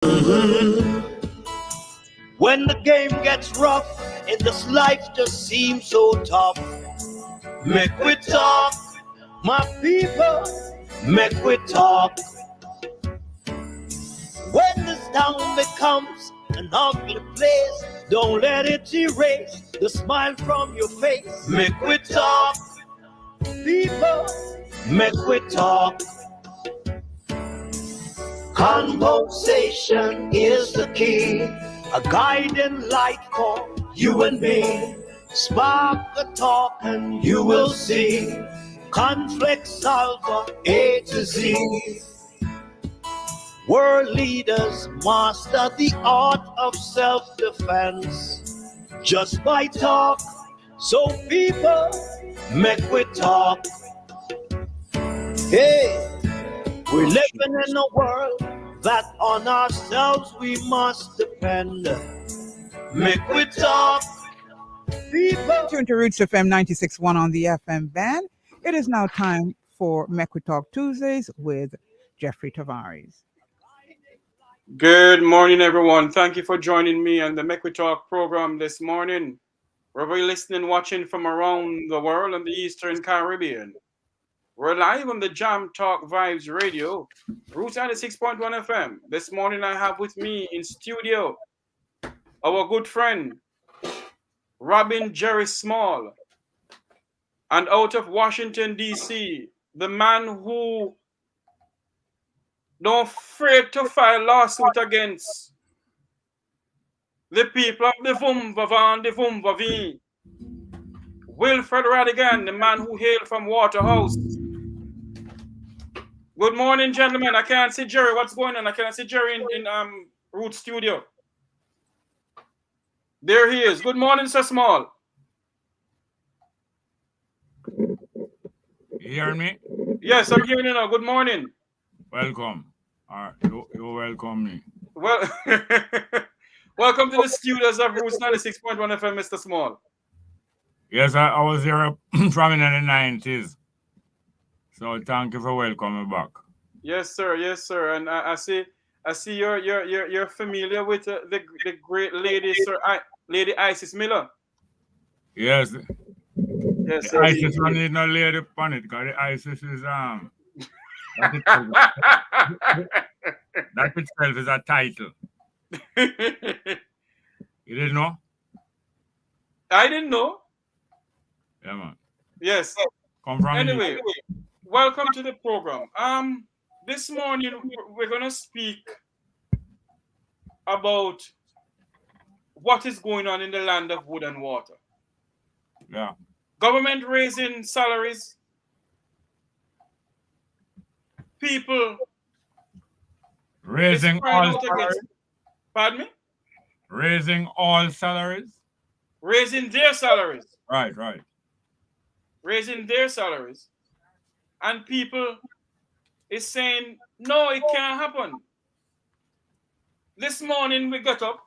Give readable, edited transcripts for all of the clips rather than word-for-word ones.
Mhm. When the game gets rough and this life just seems so tough, make we talk, my people, make we talk. When this town becomes an ugly place, don't let it erase the smile from your face. Make we talk, people, make we talk. Conversation is the key, a guiding light for you and me. Spark the talk and you will see conflict solver A to Z. World leaders master the art of self-defense just by talk. So people, make we talk. Hey, we're living in a world that on ourselves we must depend. Make we talk, people. Tune to Roots FM 96.1 on the FM band. It is now time for Mek Wi Talk Tuesdays with Jeffrey Tavares. Good morning, everyone. Thank you for joining me on the Mek Wi Talk program this morning. Wherever you're listening, watching from around the world and the Eastern Caribbean. We're live on the Jam Talk Vibes Radio, Roots 96.1 FM. This morning I have with me in studio our good friend, Robin Jerry Small. And out of Washington, D.C., the man who don't afraid to file lawsuit against the people of the Vumva and the Vumva, Wilfred Radigan, the man who hailed from Waterhouse. Good morning, gentlemen. I can't see Jerry. What's going on? I can't see Jerry in Root Studio. There he is. Good morning, Sir Small. You hear me? Yes, I'm hearing you now. Good morning. Welcome. You welcome me. Well, welcome to the studios of Roots 96.1 FM, Mr. Small. Yes, I was here from in the 90s. So thank you for welcoming me back. Yes, sir. Yes, sir. And I see you're familiar with the great lady, Lady Isis Miller. Yes. Yes, the ISIS one need no lady upon it, because the ISIS is that itself is a title. You didn't know? I didn't know. Yeah, man. Yes. Come from Anyway, welcome to the program. This morning we're gonna speak about what is going on in the land of wood and water. Yeah. Government raising salaries. People raising all salaries. Pardon me? Raising all salaries. Raising their salaries. Right. Raising their salaries. And people is saying, no, it can't happen. This morning we got up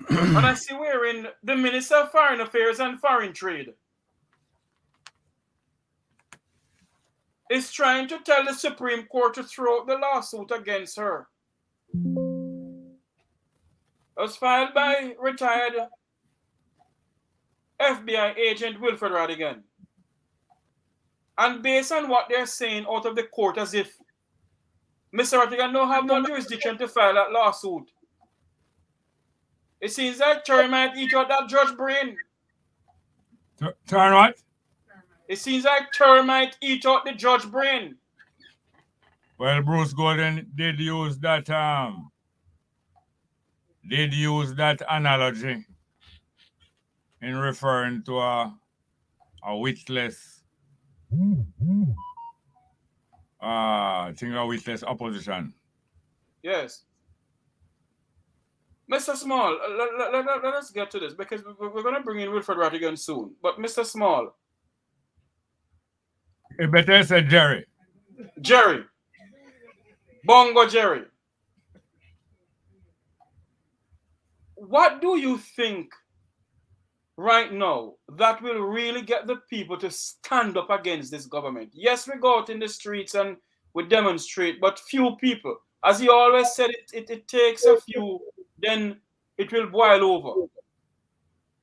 and I see we're in the Minister of Foreign Affairs and Foreign Trade is trying to tell the Supreme Court to throw out the lawsuit against her. It was filed by retired FBI agent Wilfred Radigan. And based on what they're saying out of the court, as if Mr. Radigan don't have no jurisdiction to file that lawsuit. It seems like termite eat out that judge brain. Turn what? It seems like termite eat out the judge brain. Well, Bruce Gordon did use that analogy in referring to a witless a witless opposition. Yes. Mr. Small, let us get to this because we're going to bring in Wilfred Radigan soon. But Mr. Small. You better say Jerry. Jerry. Bongo Jerry. What do you think right now that will really get the people to stand up against this government? Yes, we go out in the streets and would demonstrate, but few people. As he always said, it takes a few, then it will boil over.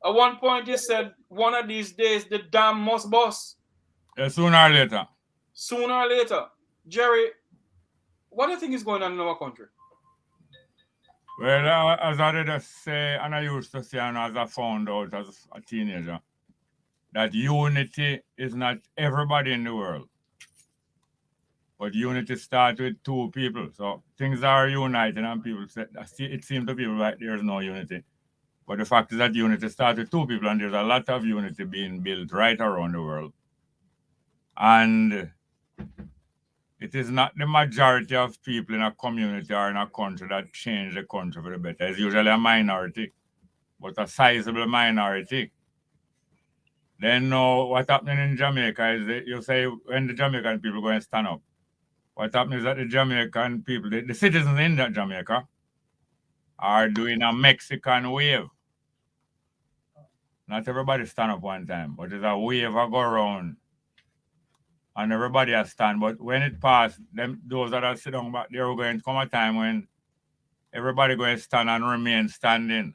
At one point, he said, one of these days, the dam must burst. Yeah, sooner or later. Sooner or later. Jerry, what do you think is going on in our country? Well, as I did say, and I used to say, and as I found out as a teenager, that unity is not everybody in the world. But unity starts with two people. So things are united, and people say, it seems to people like there's no unity. But the fact is that unity starts with two people, and there's a lot of unity being built right around the world. And it is not the majority of people in a community or in a country that change the country for the better. It's usually a minority, but a sizable minority. Then what's happening in Jamaica is that you say when the Jamaican people go and stand up, what happens is that the Jamaican people, the citizens in that Jamaica, are doing a Mexican wave. Not everybody stand up one time, but there's a wave that go around. And everybody has stand, but when it passed, those that are sitting down back there are going to come a time when everybody going to stand and remain standing,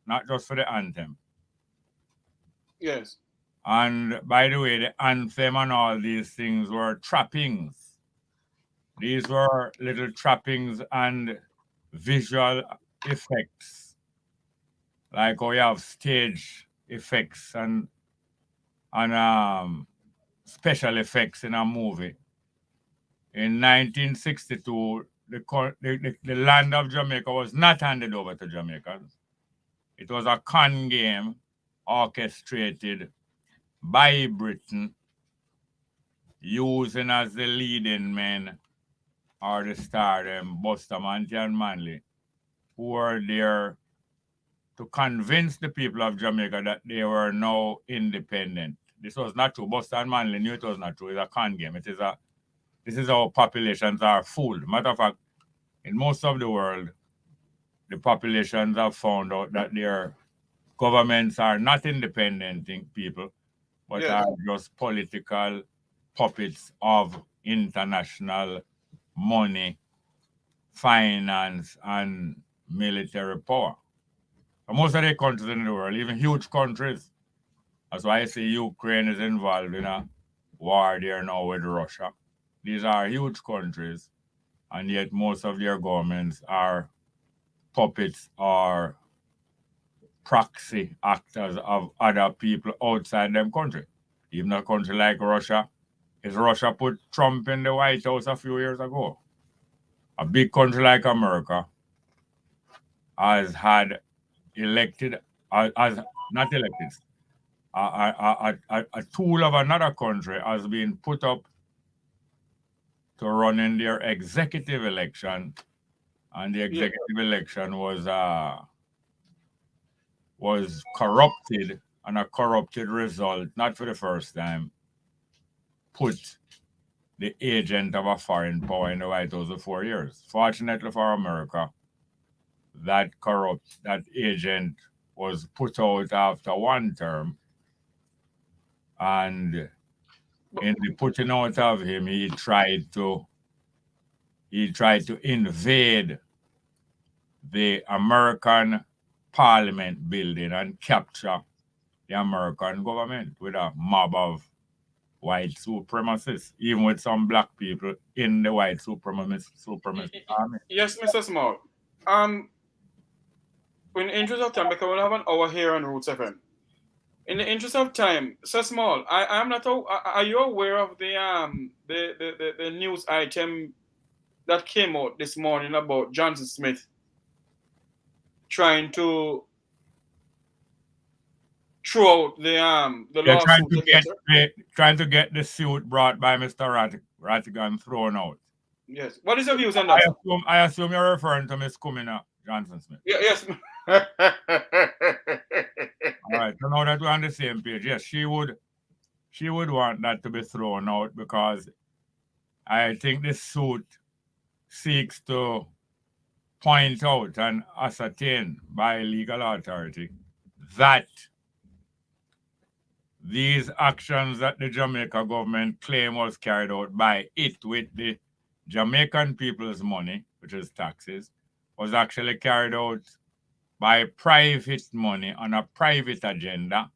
not just for the anthem. Yes. And by the way, the anthem and all these things were trappings. These were little trappings and visual effects, like how you have stage effects and special effects in a movie. In 1962, the land of Jamaica was not handed over to Jamaicans. It was a con game orchestrated by Britain, using as the leading men or the star them, Bustamante and Manley, who were there to convince the people of Jamaica that they were now independent. This was not true. Bustamante and Manley knew it was not true. It's a con game. This is how populations are fooled. Matter of fact, in most of the world, the populations have found out that their governments are not independent people, but are just political puppets of international money, finance, and military power. So most of the countries in the world, even huge countries, that's why I say Ukraine is involved in a war there now with Russia. These are huge countries, and yet most of their governments are puppets or proxy actors of other people outside them country. Even a country like Russia, Russia put Trump in the White House a few years ago. A big country like America has had elected, not elected, a tool of another country has been put up to run in their executive election, and the executive election was corrupted, and a corrupted result, not for the first time, put the agent of a foreign power in the White House for 4 years. Fortunately for America, that agent was put out after one term, and in the putting out of him, he tried to invade the American Parliament building and capture the American government with a mob of white supremacists, even with some black people in the white supremacist army. Yes, Mr. Small. In the interest of time, because we'll have an hour here on Roots FM. In the interest of time, Sir Small, I'm not. Are you aware of the news item that came out this morning about Johnson Smith trying to throw out the lawsuit? Trying to get the suit brought by Mr. Rattigan thrown out. Yes. What is your views on that? I assume you're referring to Miss Kamina Johnson Smith. Yes. All right. So now that we're on the same page, yes, she would want that to be thrown out, because I think this suit seeks to point out and ascertain by legal authority that these actions that the Jamaica government claim was carried out by it with the Jamaican people's money, which is taxes, was actually carried out by private money on a private agenda,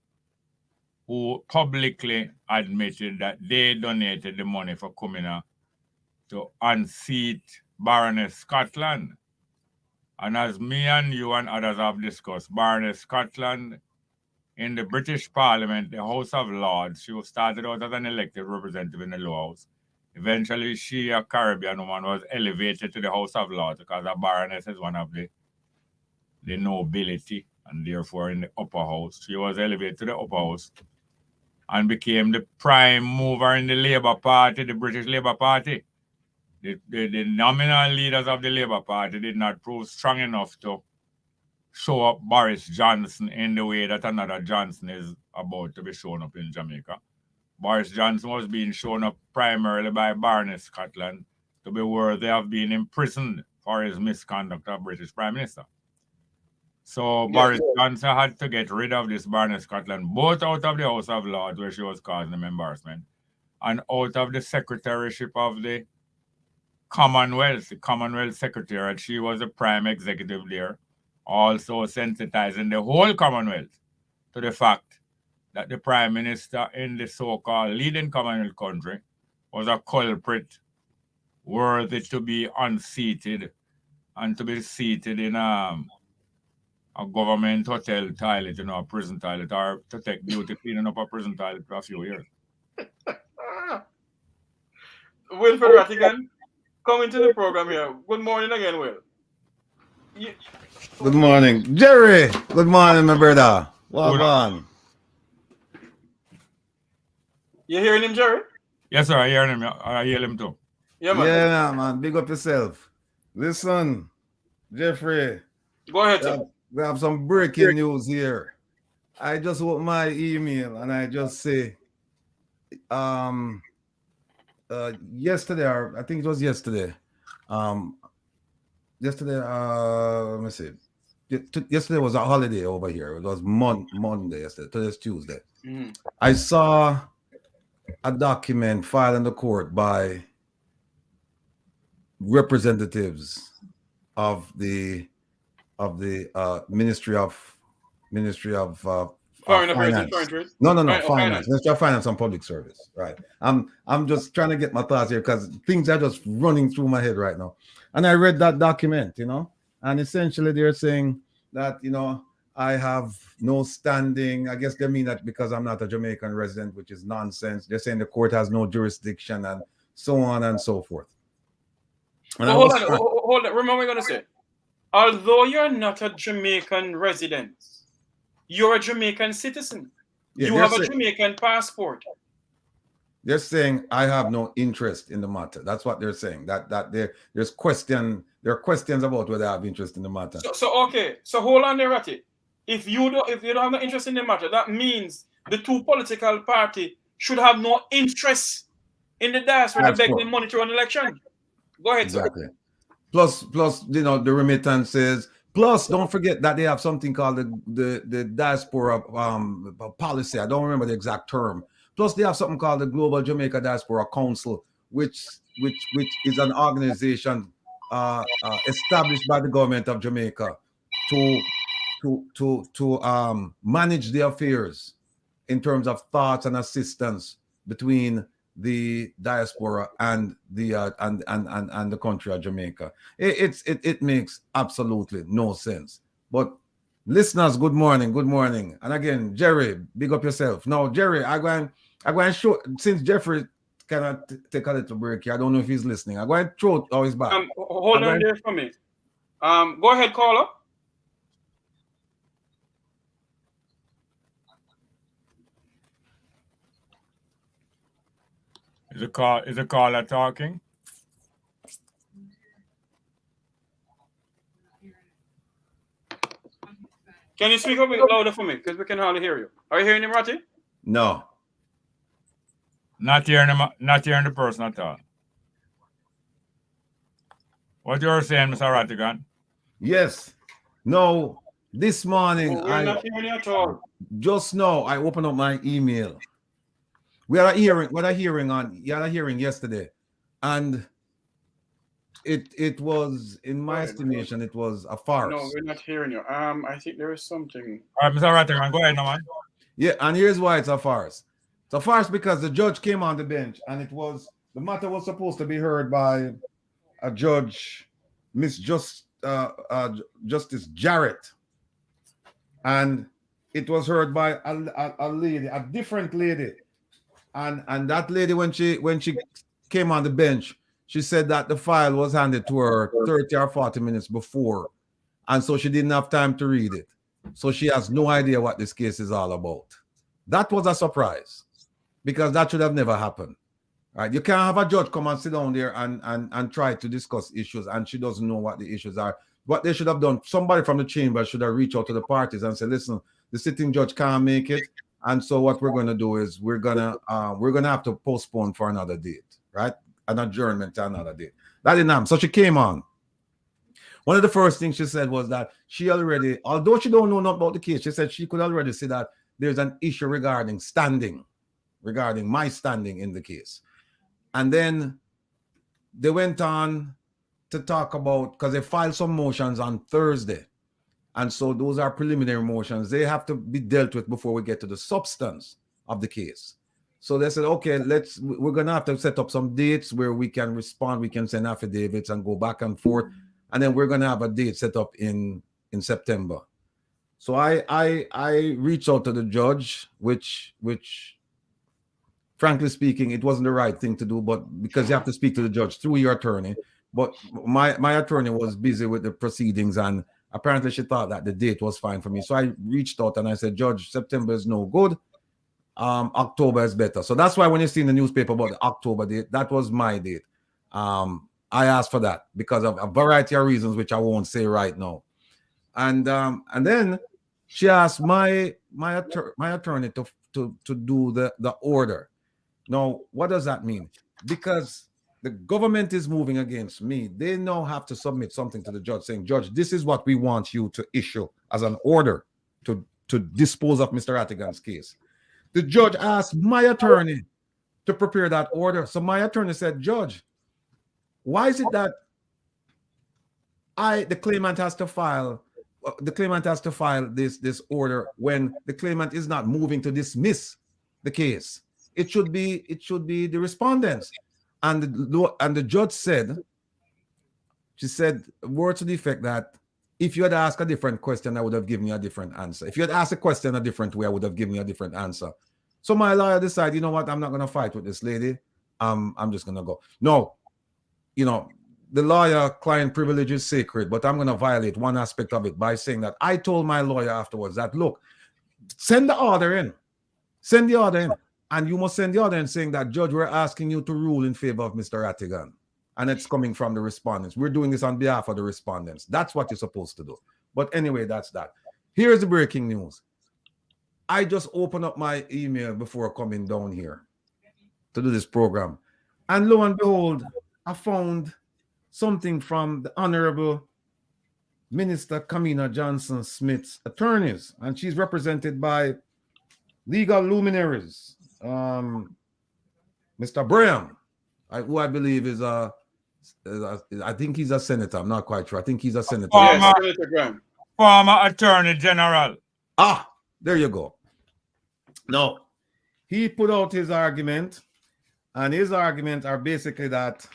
who publicly admitted that they donated the money for Kamina to unseat Baroness Scotland. And as me and you and others have discussed, Baroness Scotland in the British Parliament, the House of Lords, she started out as an elected representative in the Lower House. Eventually, she, a Caribbean woman, was elevated to the House of Lords because a baroness is one of the nobility, and therefore in the upper house. She was elevated to the upper house and became the prime mover in the Labour Party, the British Labour Party. The nominal leaders of the Labour Party did not prove strong enough to show up Boris Johnson in the way that another Johnson is about to be shown up in Jamaica. Boris Johnson was being shown up primarily by Baroness Scotland to be worthy of being imprisoned for his misconduct as British Prime Minister. So Boris Johnson had to get rid of this Baroness Scotland, both out of the House of Lords, where she was causing him embarrassment, and out of the secretaryship of the Commonwealth, the Commonwealth Secretariat. She was the prime executive there, also sensitizing the whole Commonwealth to the fact that the Prime Minister in the so-called leading Commonwealth country was a culprit worthy to be unseated and to be seated in a government hotel toilet, a prison toilet, or to take duty cleaning up a prison toilet for a few years. Wilfred Rattigan, coming to the program here. Good morning again, Will. Good morning. Jerry, good morning, my brother. Well on. You hearing him, Jerry? Yes, sir, I hear him. I hear him too. Yeah, man. Yeah, man. Big up yourself. Listen, Jeffrey. Go ahead, sir. We have some breaking news here. I just opened my email and I just say, yesterday, or I think it was yesterday. Let me see. Yesterday was a holiday over here. It was Monday yesterday. Today's Tuesday. Mm-hmm. I saw a document filed in the court by representatives of the Ministry of Foreign Affairs Finance. and Foreign Trade? No, Right, Finance. Ministry of Finance and Public Service. Right. I'm just trying to get my thoughts here because things are just running through my head right now. And I read that document, and essentially they're saying that, I have no standing. I guess they mean that because I'm not a Jamaican resident, which is nonsense. They're saying the court has no jurisdiction and so on and so forth. And hold on. Remember what I'm going to say. Although you're not a Jamaican resident, you're a Jamaican citizen. Yeah, you have a Jamaican passport. They're saying I have no interest in the matter. That's what they're saying. That there are questions about whether I have interest in the matter. So okay. So hold on there, Ratty. If you don't have no interest in the matter, that means the two political parties should have no interest in the diaspora to beg them money to run an election. Go ahead, exactly. Sir. Plus, the remittances. Plus, don't forget that they have something called the diaspora policy. I don't remember the exact term. Plus, they have something called the Global Jamaica Diaspora Council, which is an organization established by the government of Jamaica to manage the affairs in terms of thoughts and assistance between the diaspora and the country of Jamaica. It makes absolutely no sense. But listeners, good morning. And again, Jerry, big up yourself. Now, Jerry, I'm going to show, since Jeffrey cannot take a little break here, I don't know if he's listening. I'm going to throw out his back. Hold on there for me. Go ahead, caller. Is the caller talking? Can you speak a bit louder for me? Because we can hardly hear you. Are you hearing him, Ratty? No. Not hearing the person at all. What you're saying, Mr. Rattigan? Yes. No. This morning, we're not hearing you at all. Just now, I opened up my email. We had a hearing yesterday, and it was, in my estimation, it was a farce. No, we're not hearing you. I think there is something. All right, Mr. Rattigan, go ahead, no, man. Yeah, and here's why it's a farce. It's a farce because the judge came on the bench, and the matter was supposed to be heard by a judge, Justice Jarrett, and it was heard by a lady, a different lady, and that lady, when she came on the bench, she said that the file was handed to her 30 or 40 minutes before, and so she didn't have time to read it. So she has no idea what this case is all about. That was a surprise, because that should have never happened. Right? You can't have a judge come and sit down there and try to discuss issues, and she doesn't know what the issues are. What they should have done, somebody from the chamber should have reached out to the parties and said, listen, the sitting judge can't make it, and so what we're going to do is we're gonna have to postpone for another date, right? An adjournment to another date. That didn't happen. So she came on. One of the first things she said was that she already, although she don't know nothing about the case, she said she could already see that there's an issue regarding my standing in the case. And then they went on to talk about, because they filed some motions on Thursday. And so those are preliminary motions. They have to be dealt with before we get to the substance of the case. So they said, okay, we're going to have to set up some dates where we can respond. We can send affidavits and go back and forth. And then we're going to have a date set up in September. So I reached out to the judge, which frankly speaking, it wasn't the right thing to do, but because you have to speak to the judge through your attorney. But my attorney was busy with the proceedings, and apparently she thought that the date was fine for me. So I reached out and I said, Judge, September is no good. October is better. So that's why when you see in the newspaper about the October date, that was my date. I asked for that because of a variety of reasons, which I won't say right now. And then she asked my attorney to do the order. Now, what does that mean? Because the government is moving against me, they now have to submit something to the judge saying, Judge, this is what we want you to issue as an order to dispose of Mr. Rattigan's case. The judge asked my attorney to prepare that order. So my attorney said, Judge, why is it that the claimant has to file this order when the claimant is not moving to dismiss the case? It should be the respondents. And the judge said, she said words to the effect that if you had asked a different question, I would have given you a different answer. If you had asked a question a different way, I would have given you a different answer. So my lawyer decided, you know what, I'm not going to fight with this lady. I'm just going to go. No, the lawyer-client privilege is sacred, but I'm going to violate one aspect of it by saying that I told my lawyer afterwards that, look, send the order in. Send the order in. And you must send the order in saying that, Judge, we're asking you to rule in favor of Mr. Rattigan. And it's coming from the respondents. We're doing this on behalf of the respondents. That's what you're supposed to do. But anyway, that's that. Here's the breaking news. I just opened up my email before coming down here to do this program. And lo and behold, I found something from the Honorable Minister Kamina Johnson Smith's attorneys. And she's represented by legal luminaries. Mr. Braham, who I believe is I think he's a senator. I'm not quite sure. I think he's a senator. Former Attorney General. Ah, there you go. No, he put out his argument, and his arguments are basically that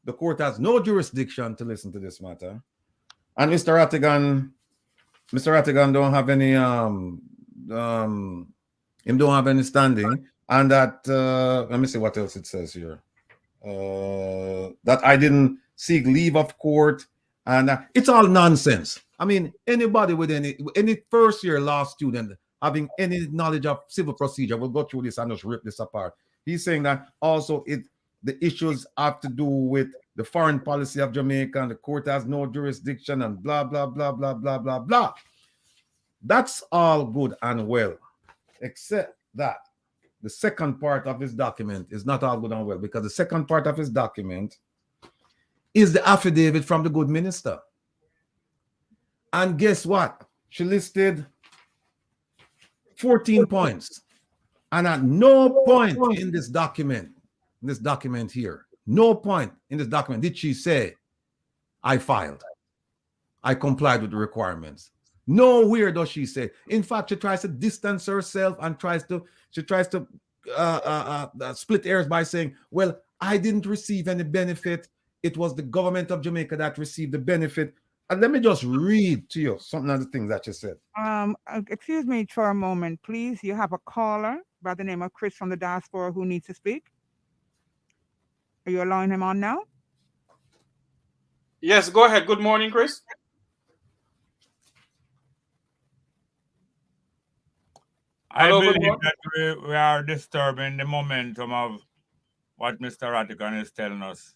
the court has no jurisdiction to listen to this matter, and Mr. Rattigan don't have any him don't have any standing, and that let me see what else it says here. That I didn't seek leave of court, and it's all nonsense. I mean, anybody with any first-year law student having any knowledge of civil procedure will go through this and just rip this apart. He's saying that also the issues have to do with the foreign policy of Jamaica, and the court has no jurisdiction, and blah, blah, blah, blah, blah, blah, blah. That's all good and well, except that the second part of his document is not all good and well, because the second part of his document is the affidavit from the good minister. And guess what? She listed 14 points. And at no point in this document here, no point in this document did she say I filed. I complied with the requirements. Nowhere does she say. In fact, she tries to distance herself and she tries to split hairs by saying, well, I didn't receive any benefit. It was the government of Jamaica that received the benefit. And let me just read to you some of the things that she said. Excuse me for a moment, please. You have a caller by the name of Chris from the diaspora who needs to speak. Are you allowing him on now? Yes, go ahead. Good morning, Chris. I believe that we are disturbing the momentum of what Mr. Ratigan is telling us.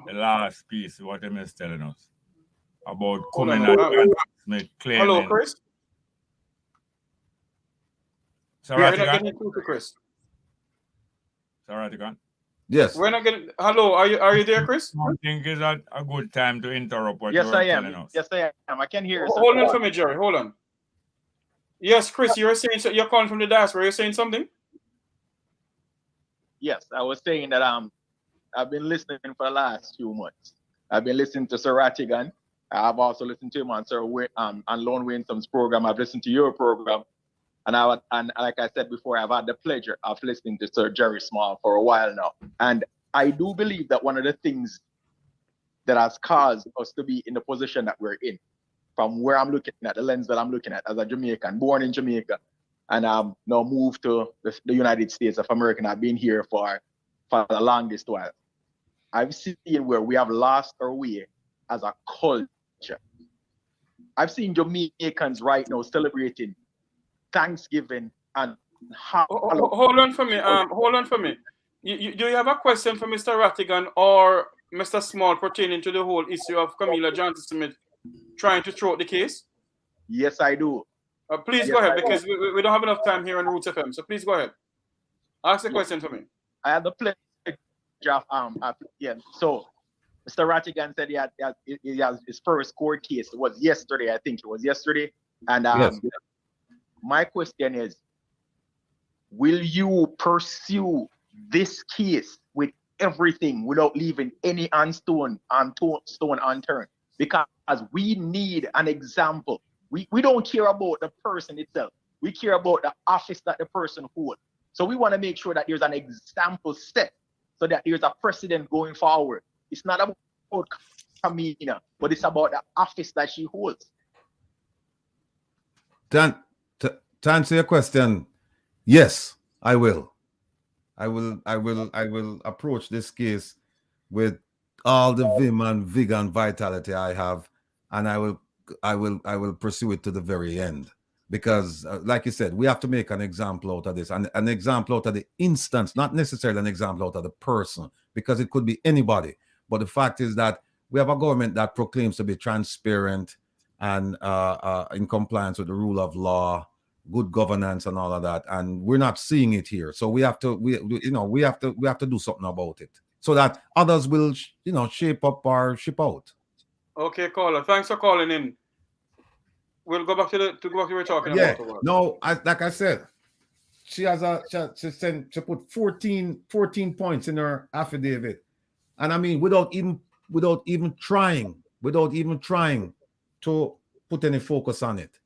The last piece, what he is telling us about Kamina Smith claiming. Hello, Chris. Sir We're not Ratigan? getting through to Chris. Sir Ratigan? Yes. We're not getting. Hello, are you there, Chris? I think it's a good time to interrupt what Yes, you're telling us. Yes, I am. I can hear you. Hold on for me, Jerry. Hold on. Yes, Chris, you're saying you're calling from the diaspora. You're saying something? Yes, I was saying that I've been listening for the last few months. I've been listening to Sir Ratigan. I've also listened to him on on Lone Winsom's program. I've listened to your program, and like I said before, I've had the pleasure of listening to Sir Jerry Small for a while now. And I do believe that one of the things that has caused us to be in the position that we're in, from where I'm looking at, the lens that I'm looking at as a Jamaican, born in Jamaica, and now moved to the United States of America, and I've been here for the longest while. I've seen where we have lost our way as a culture. I've seen Jamaicans right now celebrating Thanksgiving and hold on for me. Hold on for me. Do you have a question for Mr. Ratigan or Mr. Small pertaining to the whole issue of Camila Johnson Smith trying to throw out the case? Yes, I do. Please go ahead, because we don't have enough time here on Roots FM. So please go ahead. Ask the question for me. I had the pleasure of So Mr. Ratigan said he has his first court case. It was yesterday, I think it was yesterday. And Yes. My question is, will you pursue this case with everything without leaving any stone unturned? Because we need an example. We don't care about the person itself. We care about the office that the person holds. So we want to make sure that there's an example set so that there's a precedent going forward. It's not about Kamina, but it's about the office that she holds. To answer your question, yes, I will. I will approach this case with all the vim and vigor and vitality I have, and I will pursue it to the very end. Because, like you said, we have to make an example out of this, and an example out of the instance, not necessarily an example out of the person, because it could be anybody. But the fact is that we have a government that proclaims to be transparent and in compliance with the rule of law, good governance, and all of that, and we're not seeing it here. So we have to do something about it, so that others will, shape up or ship out. Okay, caller. Thanks for calling in. We'll go back to what we were talking about. No, like I said, she put 14 points in her affidavit, and I mean without even trying to put any focus on it.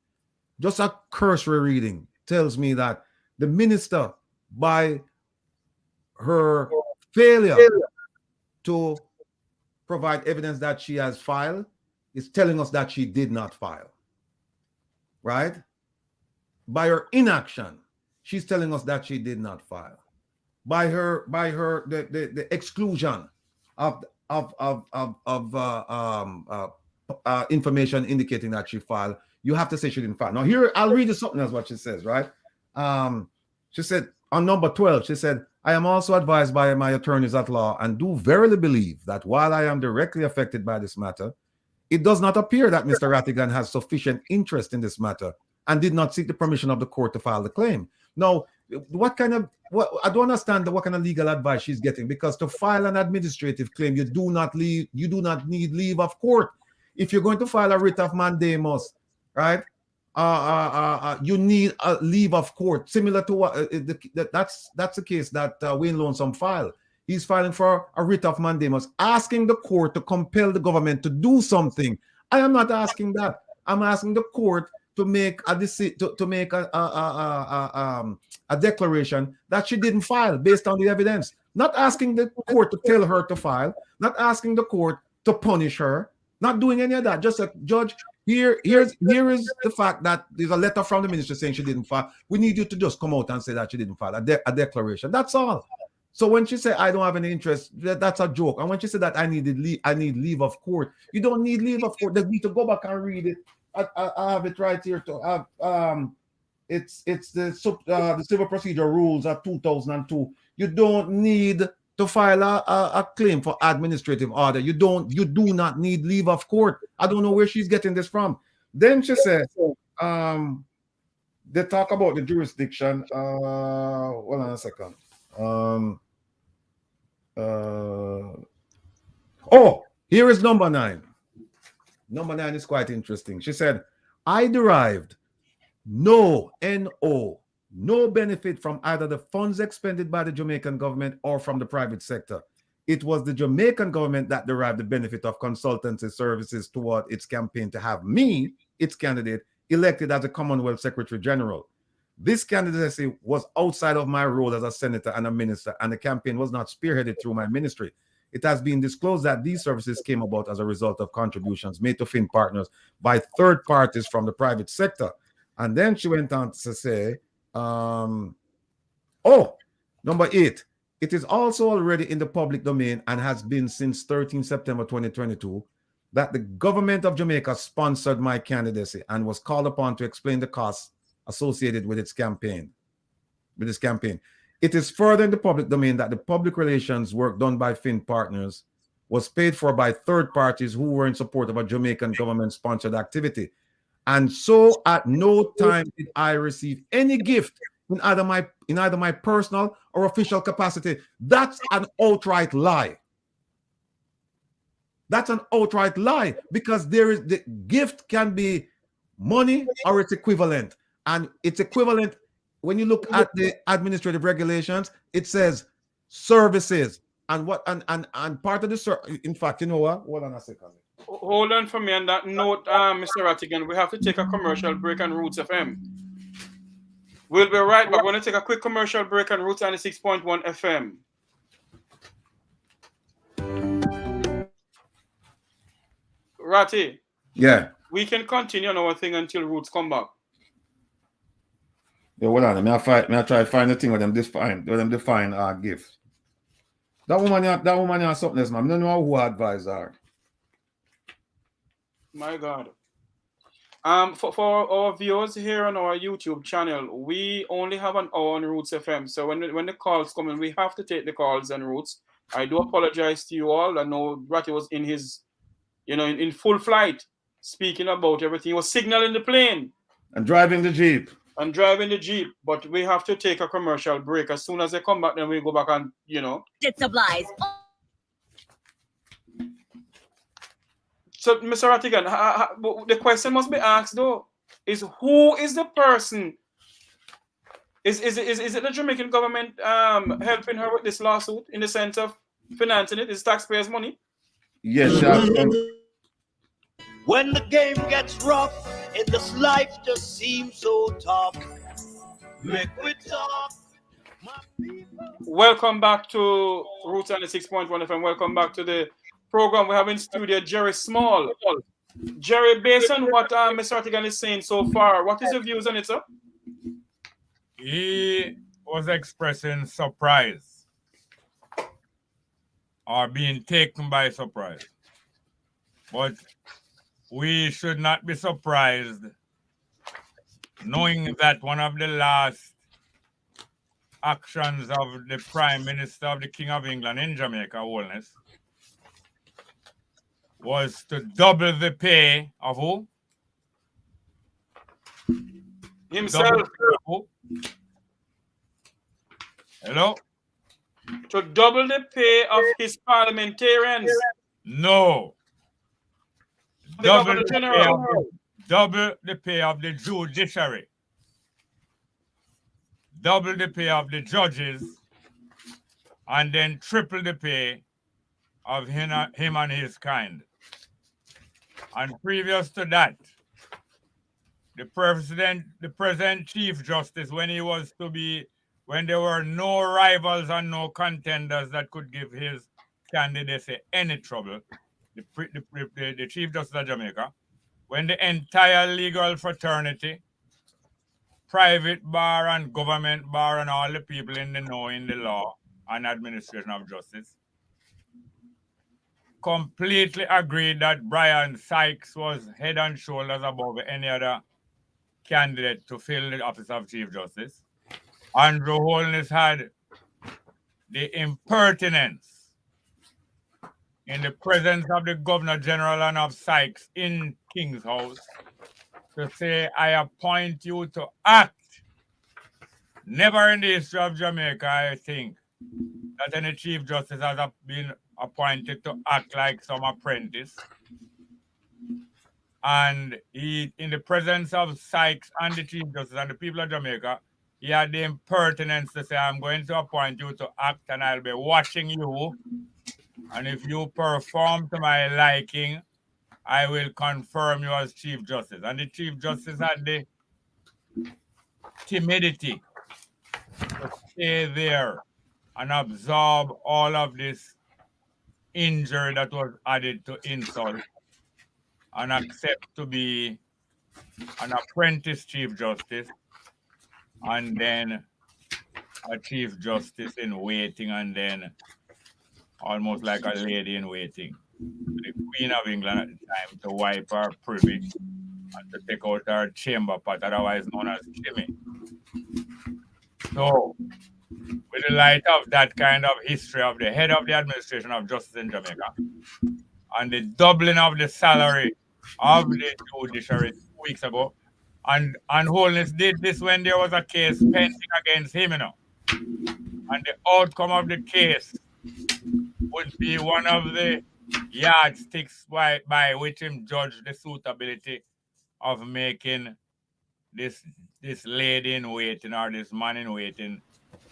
Just a cursory reading tells me that the minister, by her failure to provide evidence that she has filed, is telling us that she did not file. Right? By her inaction, she's telling us that she did not file. By the exclusion of information indicating that she filed, you have to say she didn't file. Now here, I'll read you something else what she says, right? She said on number 12, she said, I am also advised by my attorneys at law and do verily believe that while I am directly affected by this matter, it does not appear that Mr. Ratigan has sufficient interest in this matter and did not seek the permission of the court to file the claim. Now, I don't understand what kind of legal advice she's getting, because to file an administrative claim, you do not need leave of court. If you're going to file a writ of mandamus, right? You need a leave of court, similar to what that's the case that Wayne Lonesome filed. He's filing for a writ of mandamus, asking the court to compel the government to do something. I am not asking that. I'm asking the court to make a a declaration that she didn't file based on the evidence. Not asking the court to tell her to file. Not asking the court to punish her. Not doing any of that. Just a judge. Here is the fact that there's a letter from the minister saying she didn't file. We need you to just come out and say that she didn't file a declaration. That's all. So when she said I don't have any interest, that's a joke. And when she said that I need leave of court, you don't need leave of court. They need to go back and read it. I have it right here to have it's the civil procedure rules of 2002. You don't need to file a claim for administrative order. You do not need leave of court. I don't know where she's getting this from. Then she says, they talk about the jurisdiction. Hold on a second. Here is number 9. Number 9 is quite interesting. She said, I derived no benefit from either the funds expended by the Jamaican government or from the private sector. It was the Jamaican government that derived the benefit of consultancy services toward its campaign to have me, its candidate, elected as a Commonwealth Secretary General. This candidacy was outside of my role as a senator and a minister, and the campaign was not spearheaded through my ministry. It has been disclosed that these services came about as a result of contributions made to Fin partners by third parties from the private sector. And then she went on to say, number 8, it is also already in the public domain and has been since 13 September 2022 that the government of Jamaica sponsored my candidacy and was called upon to explain the costs associated with its campaign. It is further in the public domain that the public relations work done by Fin partners was paid for by third parties who were in support of a Jamaican government-sponsored activity. And so at no time did I receive any gift in either my personal or official capacity. That's an outright lie. That's an outright lie, because the gift can be money or its equivalent. And it's equivalent. When you look at the administrative regulations, it says services and part of the in fact, you know what? Hold on a second. Hold on for me on that note, Mr. Rattigan. We have to take a commercial break on Roots FM. We'll be right back. We're going to take a quick commercial break on Roots 96.1 FM. Ratty. Yeah. We can continue on our thing until Roots come back. Yeah, hold on. I try to find the thing where them define gifts. That woman has something else, man. I don't know who her advisor are. My God. For our viewers here on our YouTube channel, we only have an hour on Roots FM. So when the calls come in, we have to take the calls on Roots. I do apologize to you all. I know Ratty was in his, in full flight, speaking about everything. He was signaling the plane. And driving the Jeep. But we have to take a commercial break. As soon as they come back, then we go back and, It supplies. So, Mr. Rattigan, the question must be asked, though, is who is the person? Is it the Jamaican government helping her with this lawsuit in the sense of financing it? Is taxpayers' money? Yes, When the game gets rough and this life just seems so tough, Mek Wi Talk. Welcome back to Roots 96.1 FM. Welcome back to the program. We have in studio Jerry Small. Jerry, based on what Mr. Rattigan is saying so far, what is your views on it, sir? He was expressing surprise or being taken by surprise. But we should not be surprised knowing that one of the last actions of the Prime Minister of the King of England in Jamaica, Wellness, was to double the pay of who? Himself. Hello? To double the pay of his parliamentarians. No. Double the pay of the judiciary. Double the pay of the judges and then triple the pay of him and his kind. And previous to that, the present Chief Justice, when there were no rivals and no contenders that could give his candidacy any trouble, the Chief Justice of Jamaica, when the entire legal fraternity, private bar and government bar and all the people in the know in the law and administration of justice completely agreed that Brian Sykes was head and shoulders above any other candidate to fill the office of Chief Justice. Andrew Holness had the impertinence in the presence of the Governor General and of Sykes in King's House to say, I appoint you to act. Never in the history of Jamaica, I think, that any Chief Justice has been appointed to act like some apprentice. And he, in the presence of Sykes and the Chief Justice and the people of Jamaica, he had the impertinence to say, I'm going to appoint you to act and I'll be watching you. And if you perform to my liking, I will confirm you as Chief Justice. And the Chief Justice had the timidity to stay there and absorb all of this injury that was added to insult and accept to be an apprentice Chief Justice and then a Chief Justice in waiting and then almost like a lady in waiting. The Queen of England at the time to wipe her privy and to take out her chamber pot, otherwise known as Chimney. So, with the light of that kind of history of the head of the administration of justice in Jamaica and the doubling of the salary of the judiciary 2 weeks ago, and Holness did this when there was a case pending against him, And the outcome of the case would be one of the yardsticks by which him judged the suitability of making this lady in waiting or this man in waiting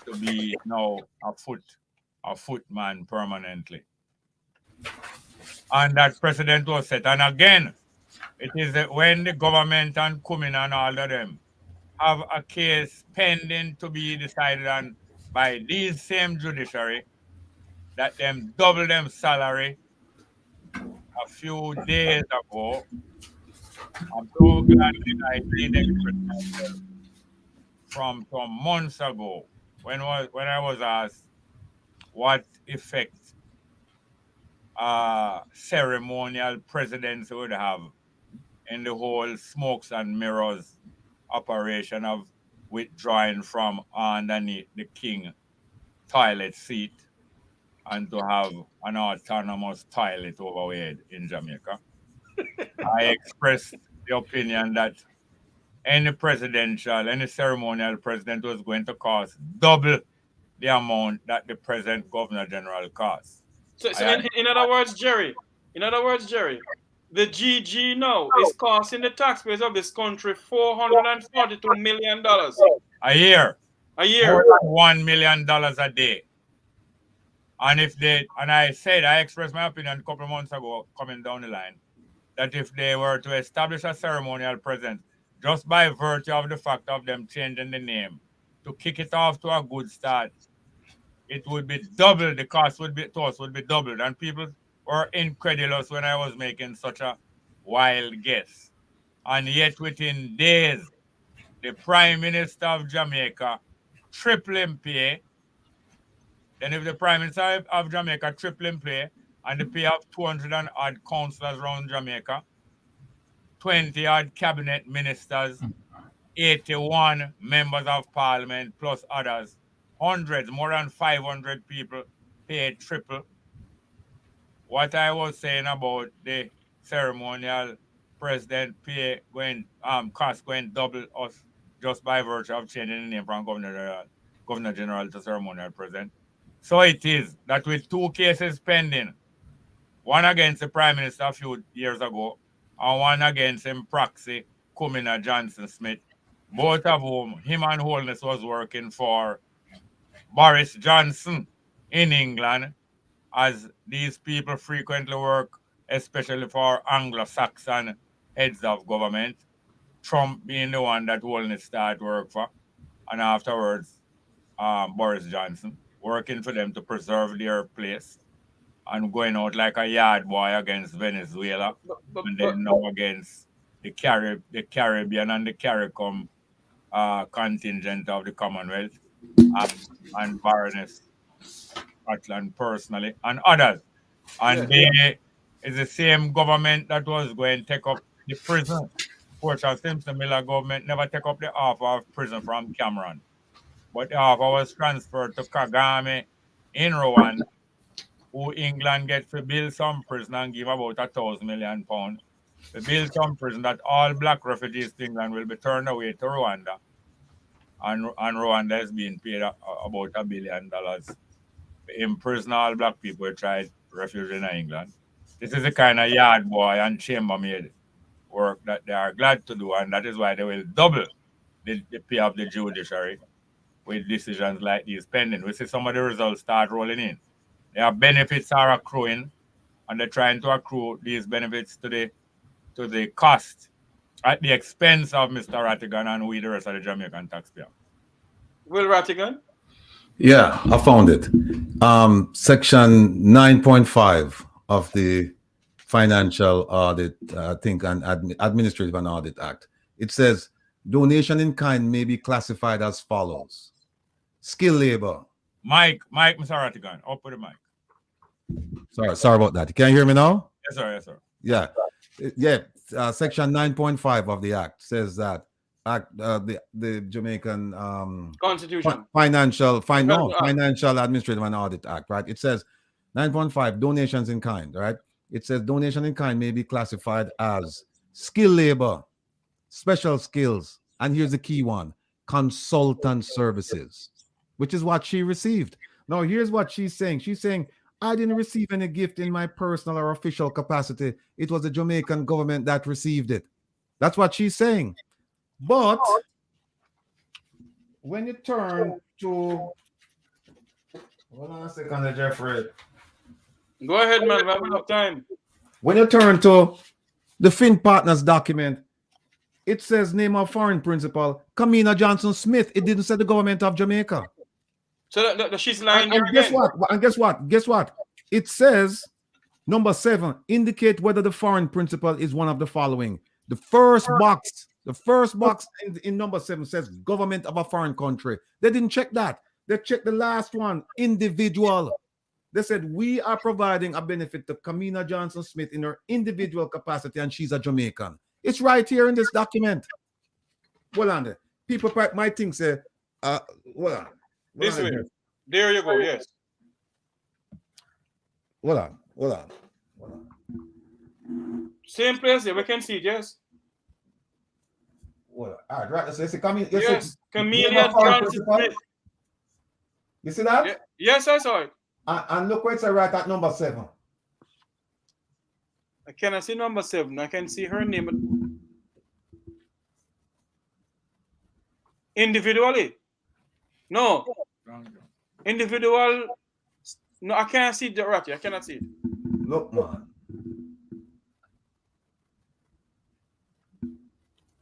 to be now a footman permanently. And that precedent was set. And again, it is when the government and Kamina and all of them have a case pending to be decided on by these same judiciary that them double them salary a few days ago. I'm so glad that I did express myself from some months ago when I was asked what effect ceremonial presidency would have in the whole smokes and mirrors operation of withdrawing from underneath the king toilet seat and to have an autonomous toilet overhead in Jamaica. I expressed the opinion that any ceremonial president was going to cost double the amount that the present Governor General costs. So in other words, Jerry, the GG now is costing the taxpayers of this country $442 million a year. More than $1 million a day. And I expressed my opinion a couple of months ago, coming down the line, that if they were to establish a ceremonial presence, just by virtue of the fact of them changing the name, to kick it off to a good start, it would be doubled. The cost would be doubled. And people were incredulous when I was making such a wild guess. And yet within days, the Prime Minister of Jamaica triple in pay. Then if the Prime Minister of Jamaica triple in pay and the pay of 200 and odd councillors around Jamaica, 20 odd cabinet ministers, 81 members of parliament plus others, hundreds, more than 500 people paid triple. What I was saying about the ceremonial president pay cost going double us just by virtue of changing the name from Governor General to ceremonial president. So it is that with two cases pending, one against the Prime Minister a few years ago and one against him proxy, Kamina Johnson Smith, both of whom him and Holness was working for Boris Johnson in England, as these people frequently work, especially for Anglo-Saxon heads of government, Trump being the one that only start work for, and afterwards Boris Johnson, working for them to preserve their place and going out like a yard boy against Venezuela, and then now against the Caribbean and the CARICOM contingent of the Commonwealth, and Baroness Scotland personally, and others. And they is the same government that was going to take up the prison. Portia Simpson Miller government never take up the offer of prison from Cameron, but the offer was transferred to Kagame in Rwanda, who England get to build some prison and give about £1,000 million to build some prison that all black refugees to England will be turned away to Rwanda. And Rwanda is being paid about $1 billion to imprison all black people who tried refuge in England. This is the kind of yard boy and chambermaid work that they are glad to do, and that is why they will double the pay of the judiciary with decisions like these pending. We see some of the results start rolling in. Their benefits are accruing, and they're trying to accrue these benefits to the cost at the expense of Mr. Rattigan and we, the rest of the Jamaican taxpayer. Will Rattigan? Yeah, I found it. Section 9.5 of the Financial Audit, I think, and Administrative and Audit Act. It says donation in kind may be classified as follows: skill labor. Mike, Mr. Rattigan, up with the mic. Sorry about that. Can you hear me now? Yes, sir. Yes, sir. Yeah. Section 9.5 of the Act says that the Jamaican Constitution. Financial Administrative and Audit Act, right? It says 9.5 donations in kind, right? It says donation in kind may be classified as skill labor, special skills, and here's the key one: consultant services, which is what she received. Now, here's what she's saying. She's saying, I didn't receive any gift in my personal or official capacity. It was the Jamaican government that received it. That's what she's saying. But when you turn to, hold on a second, Jeffrey. Go ahead, man. We have enough time. When you turn to the Fin Partners document, it says name of foreign principal, Kamina Johnson Smith. It didn't say the government of Jamaica. So she's lying And there guess again. what? And guess what? It says number 7, indicate whether the foreign principal is one of the following. The first box in number 7 says government of a foreign country. They didn't check that. They checked the last one, individual. They said we are providing a benefit to Kamina Johnson Smith in her individual capacity, and she's a Jamaican. It's right here in this document. Well, on there. People might think say, well, This way. There you go. Yes. Hold on. Same place. Yeah, we can see it. Yes. All right. So it's Kamina. Yes. Kamina Johnson Smith. You see that? Yeah. Yes, I saw it. And look where it's right at number 7. I cannot see number 7. I can see her name. Individually. No. Individual. No, I can't see the right. I cannot see it. Look, man.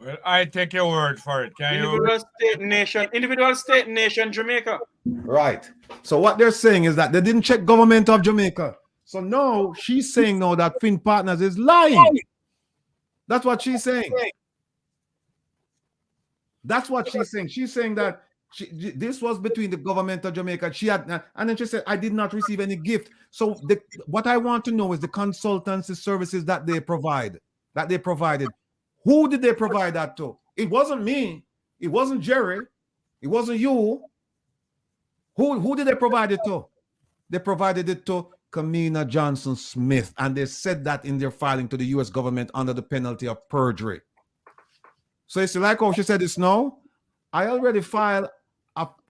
Well, I take your word for it. Individual state nation, Jamaica. Right. So what they're saying is that they didn't check government of Jamaica. So now she's saying now that Fin Partners is lying. That's what she's saying. That's what she's saying. She's saying that this was between the government of Jamaica. She had, and then she said, I did not receive any gift. So what I want to know is the consultancy services that they provided. Who did they provide that to? It wasn't me. It wasn't Jerry. It wasn't you. Who did they provide it to? They provided it to Kamina Johnson Smith, and they said that in their filing to the U.S. government under the penalty of perjury. So it's like how she said this now. I already filed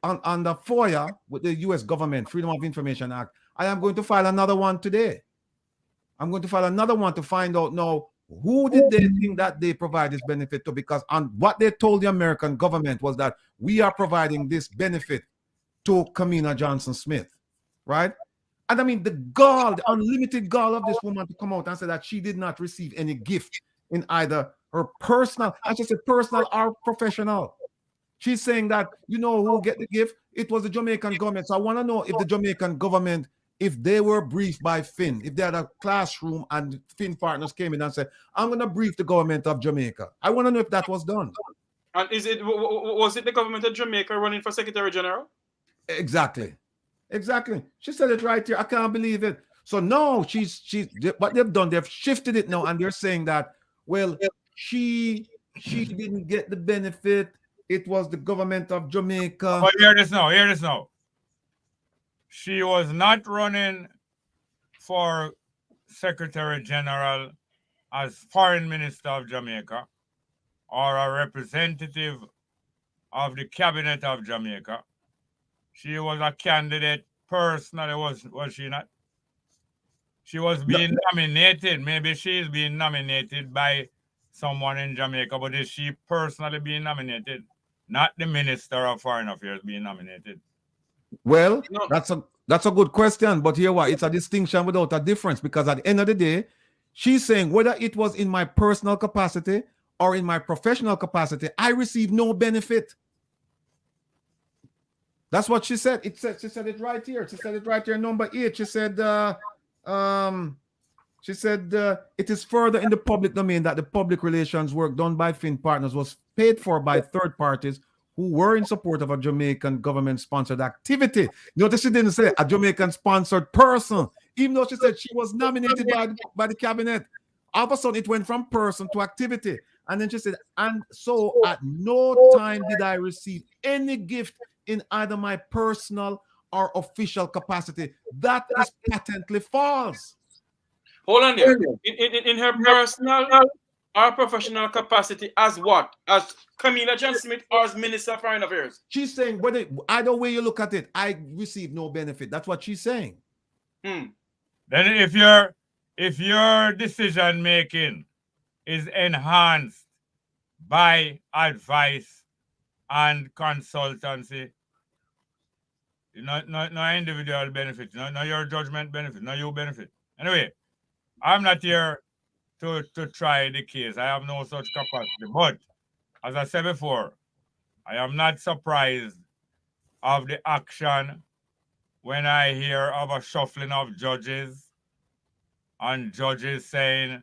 under FOIA with the U.S. government, Freedom of Information Act. I am going to file another one today. I'm going to file another one to find out now who did they think that they provide this benefit to, because on what they told the American government was that we are providing this benefit to Kamina Johnson Smith. right? And I mean, the gall, the unlimited gall of this woman to come out and say that she did not receive any gift in either her personal, and she said personal or professional. She's saying that, you know who get the gift? It was the Jamaican government. So I want to know if the Jamaican government, if they were briefed by Finn, if they had a classroom and Finn partners came in and said, I'm going to brief the government of Jamaica. I want to know if that was done. And was it the government of Jamaica running for Secretary General? Exactly. She said it right here. I can't believe it. So no, what they've done, they've shifted it now, and they're saying that, well, she didn't get the benefit. It was the government of Jamaica. But hear this now. She was not running for Secretary General as Foreign Minister of Jamaica or a representative of the Cabinet of Jamaica. She was a candidate personally, was she not? She was being nominated. Maybe she's being nominated by someone in Jamaica, but is she personally being nominated? Not the Minister of Foreign Affairs being nominated. Well, that's a good question, but here what? It's a distinction without a difference, because at the end of the day, she's saying whether it was in my personal capacity or in my professional capacity, I received no benefit. That's what she said. She said it right here. She said it right here, number 8. She said it is further in the public domain that the public relations work done by Finn Partners was paid for by third parties who were in support of a Jamaican government-sponsored activity. Notice she didn't say a Jamaican-sponsored person, even though she said she was nominated by the cabinet. All of a sudden, it went from person to activity. And then she said, and so at no time did I receive any gift in either my personal or official capacity. That is patently false. Hold on there. In her personal or professional capacity as what? As Kamina John Smith or as Minister of Foreign Affairs? She's saying, whether either way you look at it, I received no benefit. That's what she's saying. Then if your decision making is enhanced by advice and consultancy, no individual benefit, no your judgment benefit, no you benefit. Anyway, I'm not here to try the case. I have no such capacity. But as I said before, I am not surprised of the action when I hear of a shuffling of judges and judges saying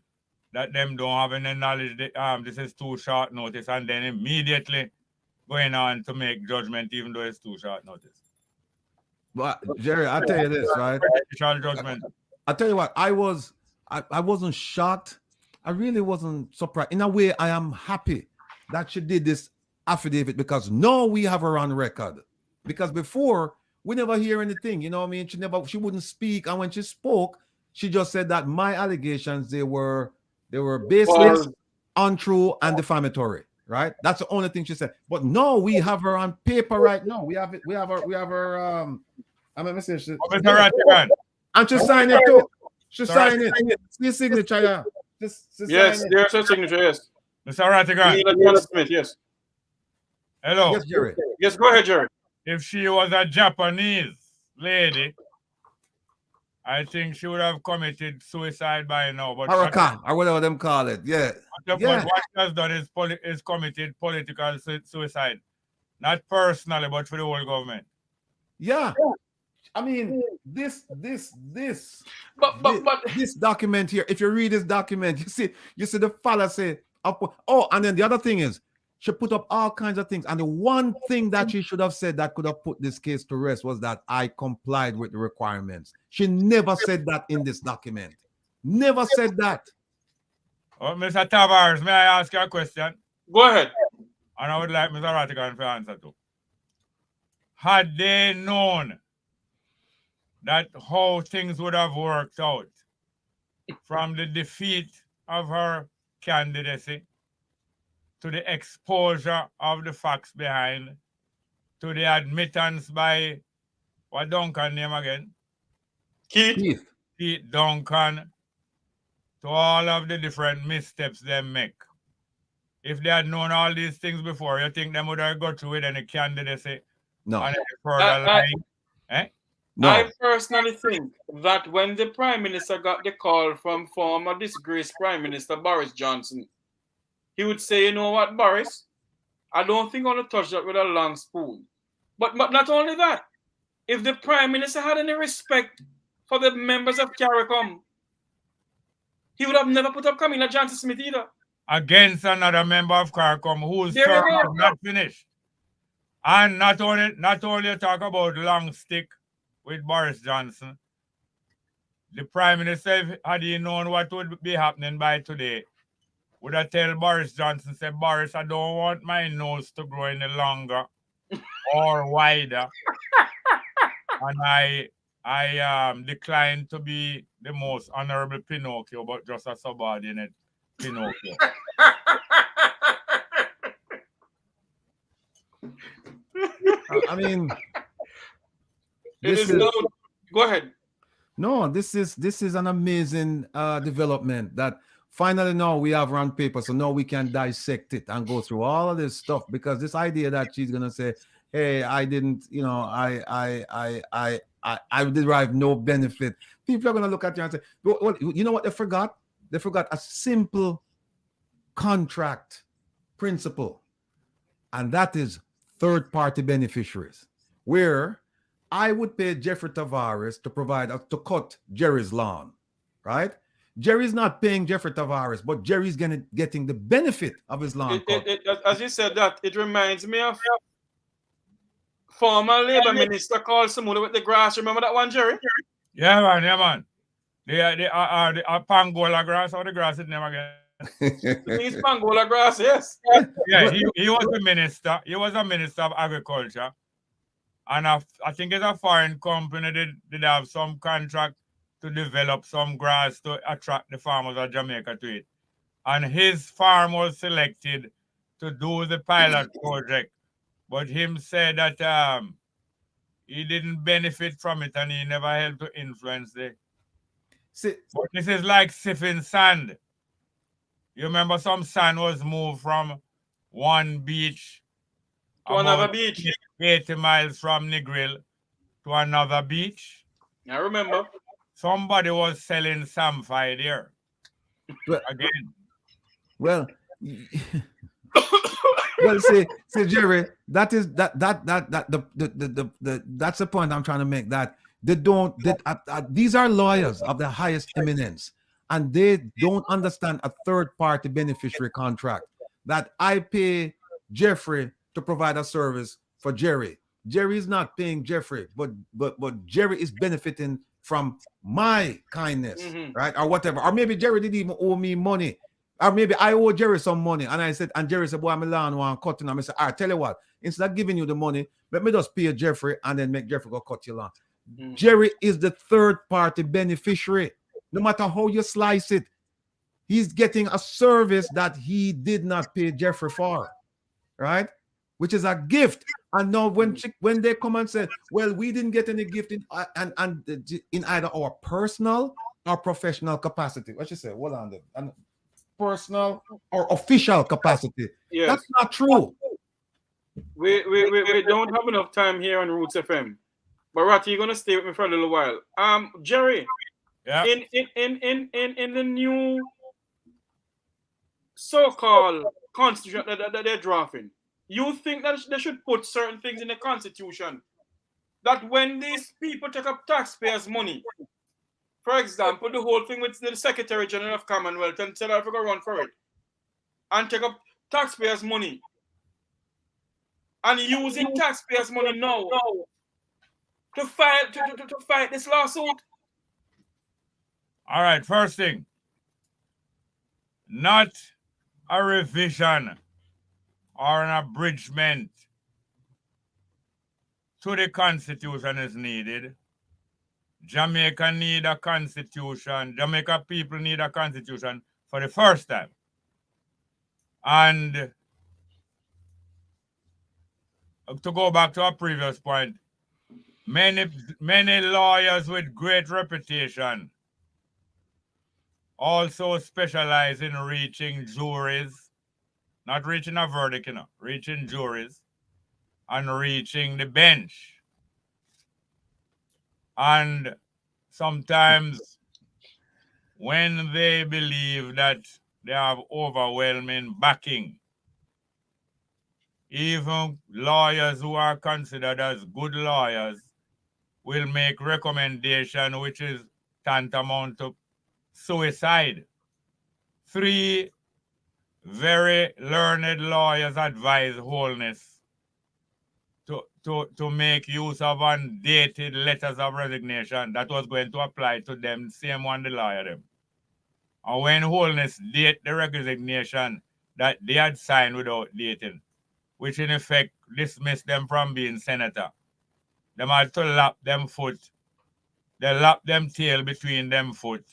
that them don't have any knowledge, this is too short notice, and then immediately going on to make judgment even though it's too short notice. But Jerry, I'll tell you this, right? Judgment. I'll tell you what, I wasn't shocked. I really wasn't surprised. In a way, I am happy that she did this affidavit, because now we have her on record. Because before, we never hear anything, you know what I mean? She wouldn't speak. And when she spoke, she just said that my allegations, they were baseless, untrue, and defamatory, right? That's the only thing she said. But no, we have her on paper right now. We have her I'm a message. And she signed it too. She signed it. See signature, yeah. Yes, there's a signature, yes. Mr. Ratigan. Yes. Hello. Yes, Jerry. Yes, go ahead, Jerry. If she was a Japanese lady, I think she would have committed suicide by now. But Hurricane, or whatever them call it. Yeah. But what she has done is committed political suicide. Not personally, but for the whole government. Yeah. I mean, this document here, if you read this document, you see the fallacy. And then the other thing is, she put up all kinds of things. And the one thing that she should have said that could have put this case to rest was that I complied with the requirements. She never said that in this document. Never said that. Oh, Mr. Tavares, may I ask you a question? Go ahead. And I would like Mr. Ratigan to answer too. Had they known that how things would have worked out from the defeat of her candidacy to the exposure of the facts behind, to the admittance by, what Duncan name again? Keith Duncan, to all of the different missteps they make. If they had known all these things before, you think they would have got through with any candidacy? No. And any further line? No. I personally think that when the Prime Minister got the call from former disgraced Prime Minister Boris Johnson, he would say, you know what, Boris, I don't think I'm going to touch that with a long spoon. But not only that, if the Prime Minister had any respect for the members of CARICOM, he would have never put up Kamina Johnson-Smith either. Against another member of CARICOM whose There you term go. is not finished. And not only talk about long stick with Boris Johnson, the Prime Minister, had he known what would be happening by today, would have tell Boris Johnson, say, Boris, I don't want my nose to grow any longer or wider. And I decline to be the most honorable Pinocchio, but just a subordinate Pinocchio. I mean, Go ahead. No, this is an amazing development that finally now we have on paper, so now we can dissect it and go through all of this stuff, because this idea that she's gonna say, hey, I didn't, you know, I derive no benefit. People are gonna look at you and say, well, you know what they forgot? They forgot a simple contract principle, and that is third-party beneficiaries, where I would pay Jeffrey Tavares to provide to cut Jerry's lawn, right? Jerry's not paying Jeffrey Tavares, but Jerry's getting the benefit of his lawn cut. As you said that, it reminds me of former Labour Minister called Samula with the grass. Remember that one, Jerry? Yeah, man. The Pangola grass or the grass it never get. It's Pangola grass, yes. Yeah, he was a minister. He was a minister of agriculture. And I think it's a foreign company did have some contract to develop some grass to attract the farmers of Jamaica to it. And his farm was selected to do the pilot project. But him said that he didn't benefit from it and he never helped to influence it. But this is like siphing sand. You remember some sand was moved from one beach to another beach, 80 miles from Negril to another beach. I remember. Somebody was selling samphire there. Again. Well, well, see, Jerry, that's the point I'm trying to make. That these are lawyers of the highest eminence, and they don't understand a third-party beneficiary contract. That I pay Jeffrey to provide a service for Jerry. Jerry is not paying Jeffrey, but Jerry is benefiting from my kindness, right? Or whatever. Or maybe Jerry didn't even owe me money. Or maybe I owe Jerry some money. And Jerry said, boy, I'm a land one cutting. I said, all right, tell you what, instead of giving you the money, let me just pay Jeffrey and then make Jeffrey go cut your lawn. Jerry is the third-party beneficiary. No matter how you slice it, he's getting a service that he did not pay Jeffrey for, right? Which is a gift. And now when they come and say, well, we didn't get any gift in either our personal or professional capacity. What you say? Hold on there. And personal or official capacity. Yes. That's not true. We don't have enough time here on Roots FM. But Ratty, you're gonna stay with me for a little while. Jerry, yeah. In the new so-called constitution that they're drafting, you think that they should put certain things in the constitution that when these people take up taxpayers' money, for example, the whole thing with the Secretary General of Commonwealth and South Africa run for it and take up taxpayers' money and using taxpayers' money now to fight this lawsuit? All right, first thing, not a revision or an abridgment to the Constitution is needed. Jamaica need a constitution. Jamaica people need a constitution for the first time. And to go back to our previous point, many lawyers with great reputation also specialize in reaching juries, not reaching a verdict, reaching juries and reaching the bench. And sometimes when they believe that they have overwhelming backing, even lawyers who are considered as good lawyers will make recommendation which is tantamount to suicide. 3 very learned lawyers advise Holness to make use of undated letters of resignation that was going to apply to them, same one the lawyer them. And when Holness date the resignation that they had signed without dating, which in effect dismissed them from being senator, them had to lap them foot, they lap them tail between them foot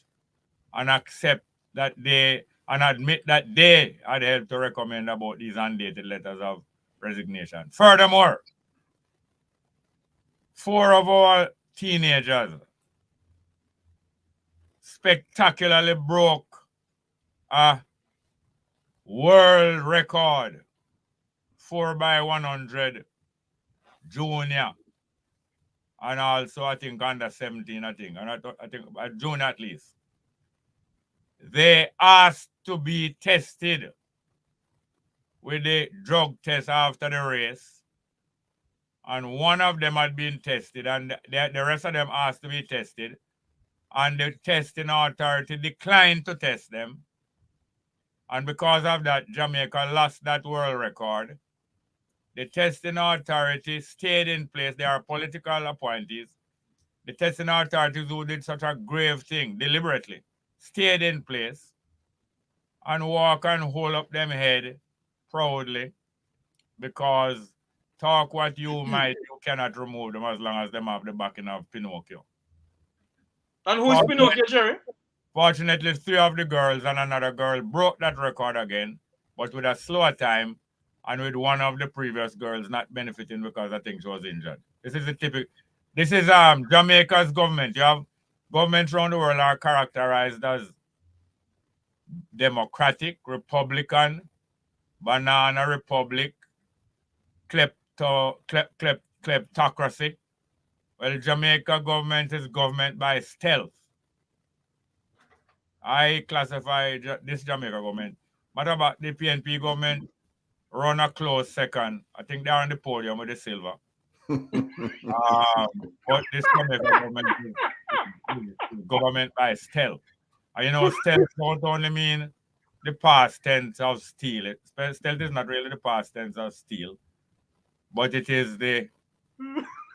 and accept that they, and admit that they had helped to recommend about these undated letters of resignation. Furthermore, 4 of our teenagers spectacularly broke a world record 4x100 junior, and also I think under 17, I think junior at least. They asked to be tested with the drug test after the race, and one of them had been tested, and the rest of them asked to be tested, and the testing authority declined to test them. And because of that, Jamaica lost that world record. The testing authority stayed in place. They are political appointees. The testing authorities who did such a grave thing deliberately stayed in place and walk and hold up them head proudly, because talk what you might, you cannot remove them as long as them have the backing of Pinocchio. And who is Pinocchio, Jerry? Fortunately, 3 of the girls and another girl broke that record again, but with a slower time and with one of the previous girls not benefiting because I think she was injured. This is Jamaica's government. You have governments around the world are characterized as democratic, republican, banana republic, kleptocracy. Well, Jamaica government is government by stealth. I classify this Jamaica government. What about the PNP government? Run a close second. I think they're on the podium with the silver. But this Jamaica government is government by stealth. And you know, stealth don't only mean the past tense of steal. Stealth is not really the past tense of steal, but it is the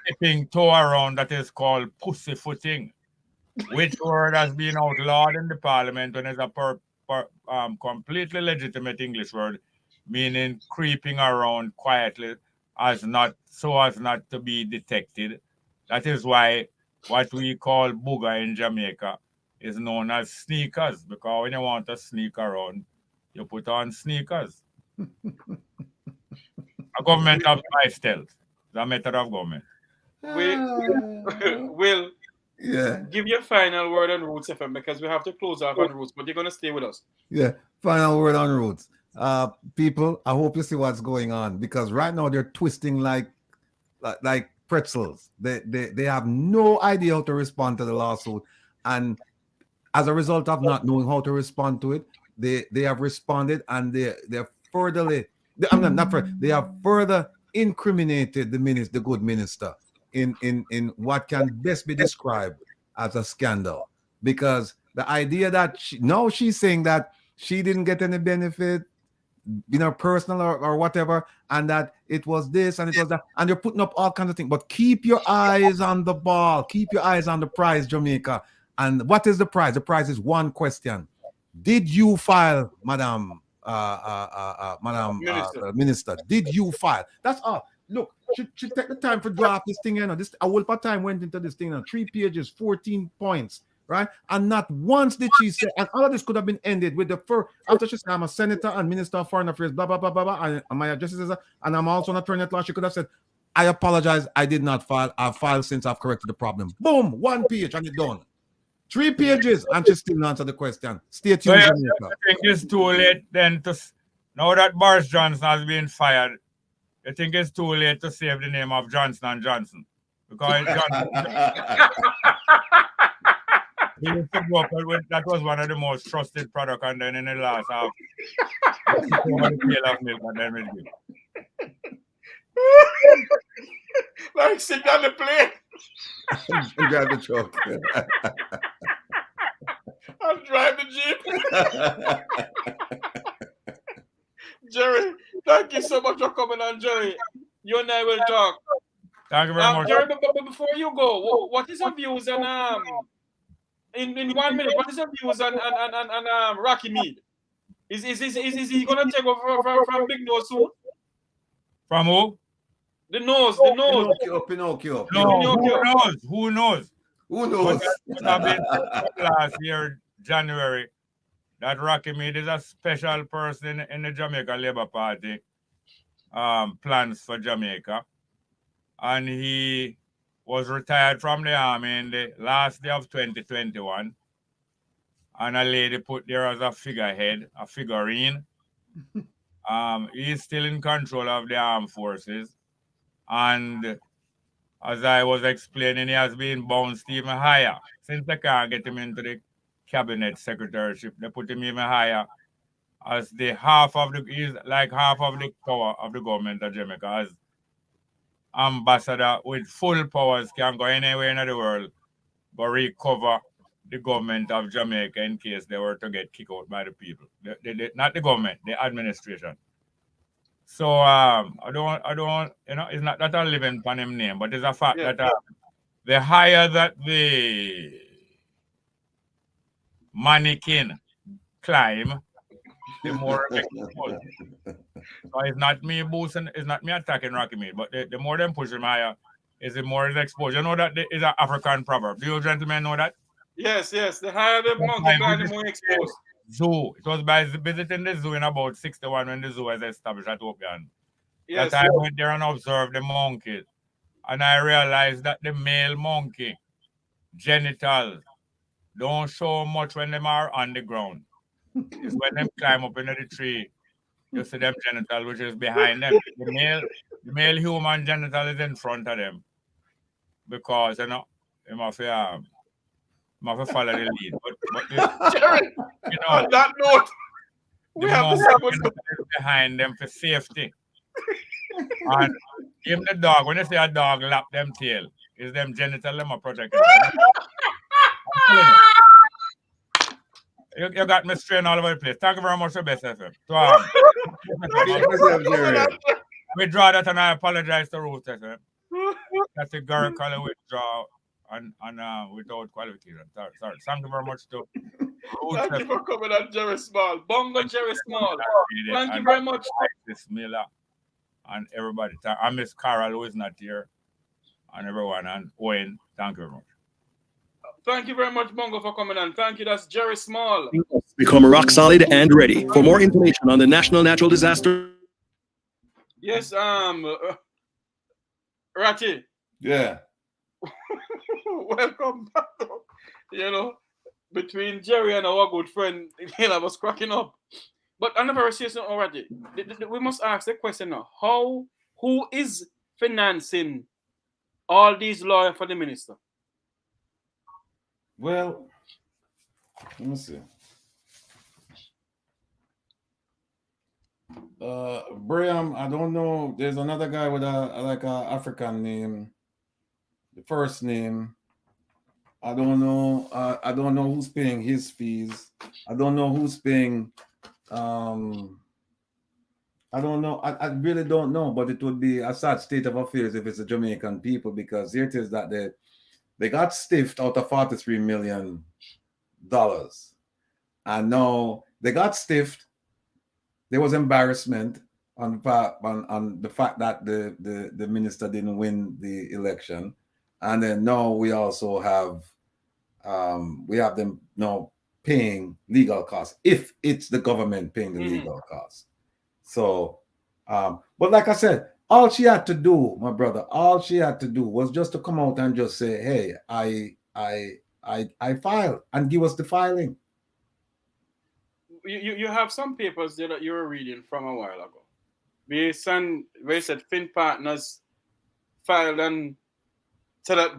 tipping toe around that is called pussyfooting, which word has been outlawed in the parliament when it's a completely legitimate English word, meaning creeping around quietly so as not to be detected. That is why what we call booger in Jamaica is known as sneakers, because when you want to sneak around, you put on sneakers. A government of by stealth. The method of government. Will give your final word on Roots FM, because we have to close off on Roots, but you're going to stay with us. Yeah, final word on Roots. People, I hope you see what's going on, because right now they're twisting like pretzels. They have no idea how to respond to the lawsuit, and as a result of not knowing how to respond to it, they have responded, and they have further incriminated the good minister in what can best be described as a scandal, because the idea that she's saying that she didn't get any benefit, personal or whatever, and that it was this and it was that, and they're putting up all kinds of things. But keep your eyes on the ball, keep your eyes on the prize, Jamaica. And what is the prize? The prize is one question: did you file, Madam Minister? Did you file? That's all. Look, she take the time for draft this thing. This a whole time went into this thing. 3 pages, 14 points, right? And not once did she say. And all of this could have been ended with the first, after she said, "I'm a senator and minister of foreign affairs, blah blah blah blah blah." And my justice is, and I'm also an attorney at law. She could have said, "I apologize, I did not file. I've filed since I've corrected the problem." Boom, 1 page and it's done. 3 pages and she still answer the question. Stay tuned. So I think it's too late then now that Boris Johnson has been fired. You think it's too late to save the name of Johnson & Johnson? Because he used to go up with, that was one of the most trusted products, and then in the last half, he took over the pail of milk and then we'll give. Like sit on the plane Drive the truck. and drive the jeep. Jerry, thank you so much for coming on, Jerry. You and I will talk. Thank you very much. Jerry, but before you go, what is your views on in 1 minute? What is your views on Rocky Mead? Is he gonna take over from Big Nose soon? From who? The nose. Pinocchio. No, who knows? Who knows? But I've been last year, January, that Rocky Mead is a special person in the Jamaica Labour Party plans for Jamaica. And he was retired from the army in the last day of 2021. And a lady put there as a figurehead, a figurine. He's still in control of the armed forces. And as I was explaining, he has been bounced even higher. Since they can't get him into the cabinet secretaryship, they put him even higher as he's half of the power of the government of Jamaica, as ambassador with full powers, can go anywhere in the world, but recover the government of Jamaica in case they were to get kicked out by the people. Not the government, the administration. So I don't, it's not that I live in him name, but it's a fact that the higher that the mannequin climb, the more exposed. So it's not me boosting, it's not me attacking Rocky Mead, but the more them push him higher, is the more is exposed. You know that is an African proverb. Do you gentlemen know that? Yes. The higher the monkey climb, the more exposed. Zoo. It was by visiting the zoo in about 61 when the zoo was established at Oakland. Yes. That I went there and observed the monkeys. And I realized that the male monkey genitals don't show much when them are on the ground. It's when them climb up into the tree, you see them genital, which is behind them. The male human genital is in front of them. Because, you must follow the lead. But Jerry, on that note, we have to say behind them for safety. And even the dog, when you say a dog lap them tail, is them genital them are protected. You got me straying all over the place. Thank you very much for best FM. We draw that and I apologize to Ruth FM. Categorically withdraw and without qualification. Sorry. Thank you very much to Ruth. Thank you for coming on, Jerry Small. Bongo Jerry Small. Thank you very much. Miss Miller and everybody. I miss Carol, who is not here, and everyone, and Owen. Thank you very much. Thank you very much, Bongo, for coming on. Thank you. That's Jerry Small. Become rock solid and ready. For more information on the National Natural Disaster. Yes, Ratty. Yeah. Welcome back. Between Jerry and our good friend, I was cracking up. But I never received something already. We must ask the question now. Who is financing all these lawyers for the minister? Well, let me see. Brian, I don't know. There's another guy with a African name. The first name, I don't know. I don't know who's paying his fees. I don't know who's paying. I don't know. I really don't know. But it would be a sad state of affairs if it's the Jamaican people, because here it is that they got stiffed out of $43 million, and now they got stiffed. There was embarrassment on the fact that the minister didn't win the election, and then now we also have them now paying legal costs if it's the government paying the legal costs. So, but like I said, all she had to do, my brother, was just to come out and just say, "Hey, I filed," and give us the filing. You have some papers there that you were reading from a while ago. Where it said Fin Partners filed an so that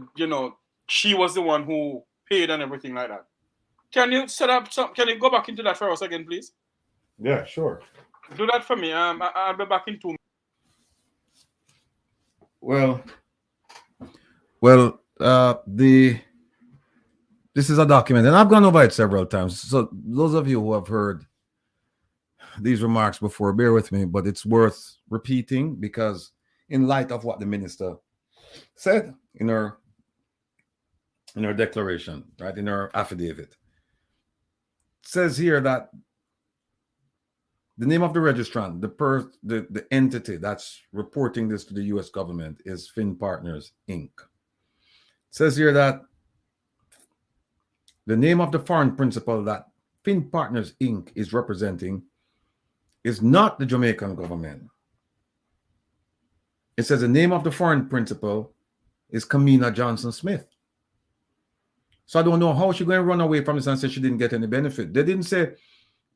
she was the one who paid and everything like that. Can you set up some? Can you go back into that for us again, please? Yeah, sure. Do that for me. I'll be back in 2 minutes. Well, this is a document, and I've gone over it several times. So those of you who have heard these remarks before, bear with me, but it's worth repeating because in light of what the minister said in her declaration, right, in her affidavit, it says here that the name of the registrant, the entity that's reporting this to the U.S. government is Fin Partners, Inc. It says here that the name of the foreign principal that Fin Partners, Inc. is representing is not the Jamaican government. It says the name of the foreign principal is Kamina Johnson Smith. So I don't know how she's going to run away from this and say she didn't get any benefit. They didn't say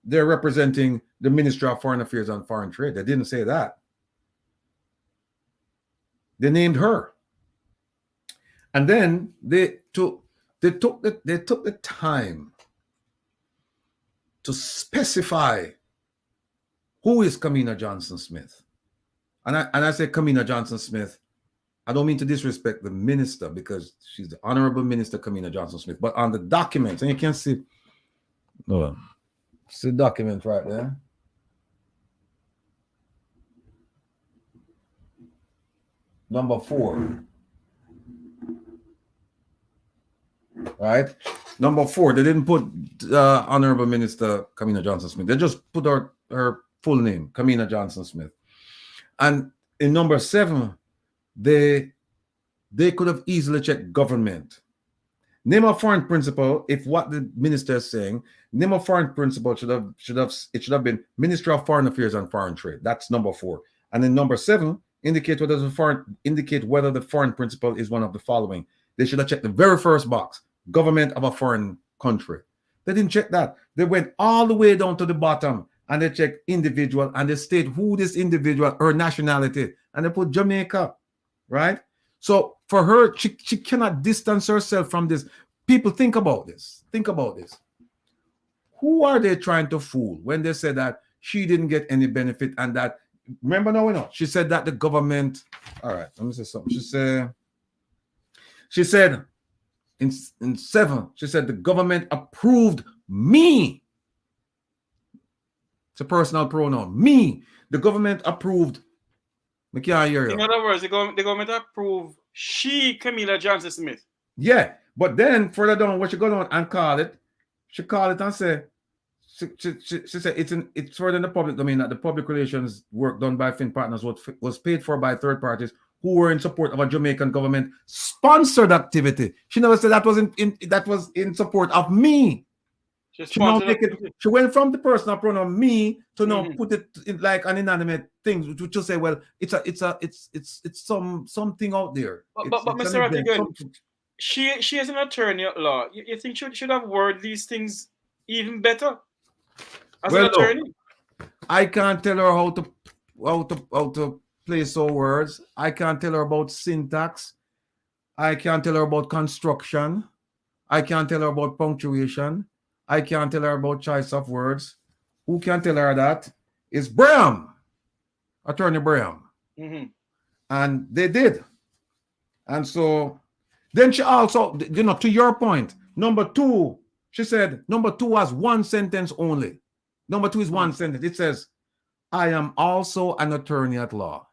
they're representing the Ministry of Foreign Affairs and Foreign Trade. They didn't say that. They named her. And then they took the time to specify who is Kamina Johnson Smith. And I say Kamina Johnson Smith, I don't mean to disrespect the minister because she's the Honorable Minister Kamina Johnson Smith, but on the documents, and you can see, it's the document right there. Number 4. Right? Number 4, they didn't put Honorable Minister Kamina Johnson Smith. They just put her full name, Kamina Johnson Smith. And in number 7, they could have easily checked government. Name of foreign principal, if what the minister is saying, name of foreign principal should have been Ministry of Foreign Affairs and Foreign Trade. That's number 4. And then number 7, indicate whether the foreign principal is one of the following. They should have checked the very first box, government of a foreign country. They didn't check that. They went all the way down to the bottom and they checked individual and they state who this individual, her nationality, and they put Jamaica, right? So for her, she cannot distance herself from this. People, think about this. Think about this. Who are they trying to fool when they say that she didn't get any benefit and that, remember now we know, she said that the government, all right, let me say something. She said in 7, she said the government approved me. It's a personal pronoun. Me. The government approved. I can't hear you. In other words, the government approved she, Kamina Johnson Smith. Yeah. But then further down, what she go on and call it, she call it and say, she said it's further in the public domain that the public relations work done by Fin Partners was paid for by third parties who were in support of a Jamaican government sponsored activity. She never said that was in support of me. She went from the personal pronoun me to now put it in like an inanimate thing to say, well, it's something out there. But Mr. Rattigan, she is an attorney at law. You think she should have worded these things even better as an attorney? Look, I can't tell her how to place her words. I can't tell her about syntax. I can't tell her about construction. I can't tell her about punctuation. I can't tell her about choice of words. Who can tell her that? It's Braham, Attorney Braham. And they did. And so then she also, to your point, number 2, she said number 2 has one sentence only. Number 2 is one sentence. It says, I am also an attorney at law.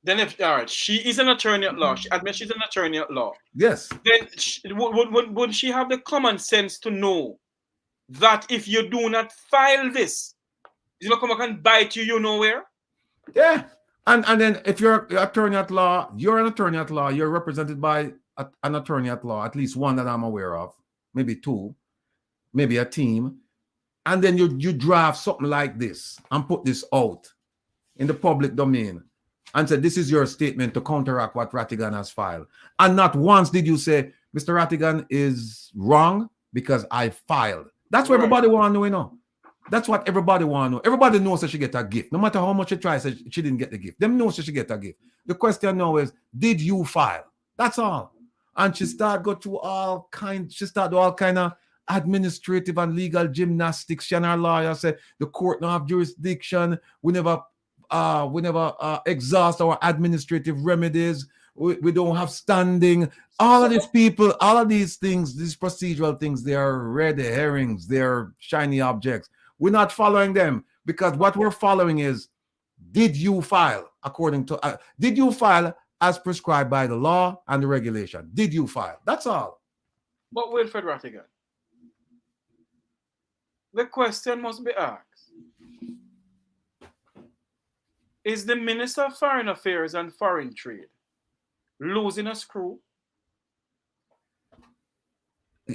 Then all right, she is an attorney at law. She admits she's an attorney at law. Yes. Then would she have the common sense to know that if you do not file this, it's not come back and bite you nowhere? Yeah. And then if you're an attorney at law, you're represented by an attorney at law, at least one that I'm aware of, maybe 2, maybe a team. And then you draft something like this and put this out in the public domain and said, this is your statement to counteract what Rattigan has filed. And not once did you say, Mr. Rattigan is wrong because I filed. That's what everybody want to know, That's what everybody want to know. Everybody knows that she get a gift. No matter how much she tries, she didn't get the gift. Them knows that she get a gift. The question now is, did you file? That's all. And she start go through all kind of administrative and legal gymnastics. She and her lawyer said the court don't have jurisdiction. We never exhaust our administrative remedies. We don't have standing. All of these people, all of these things, these procedural things, they are red herrings. They are shiny objects. We're not following them because what we're following is, did you file according to, did you file as prescribed by the law and the regulation? Did you file? That's all. But Wilfred Rattigan, the question must be asked. Is the Minister of Foreign Affairs and Foreign Trade losing a screw?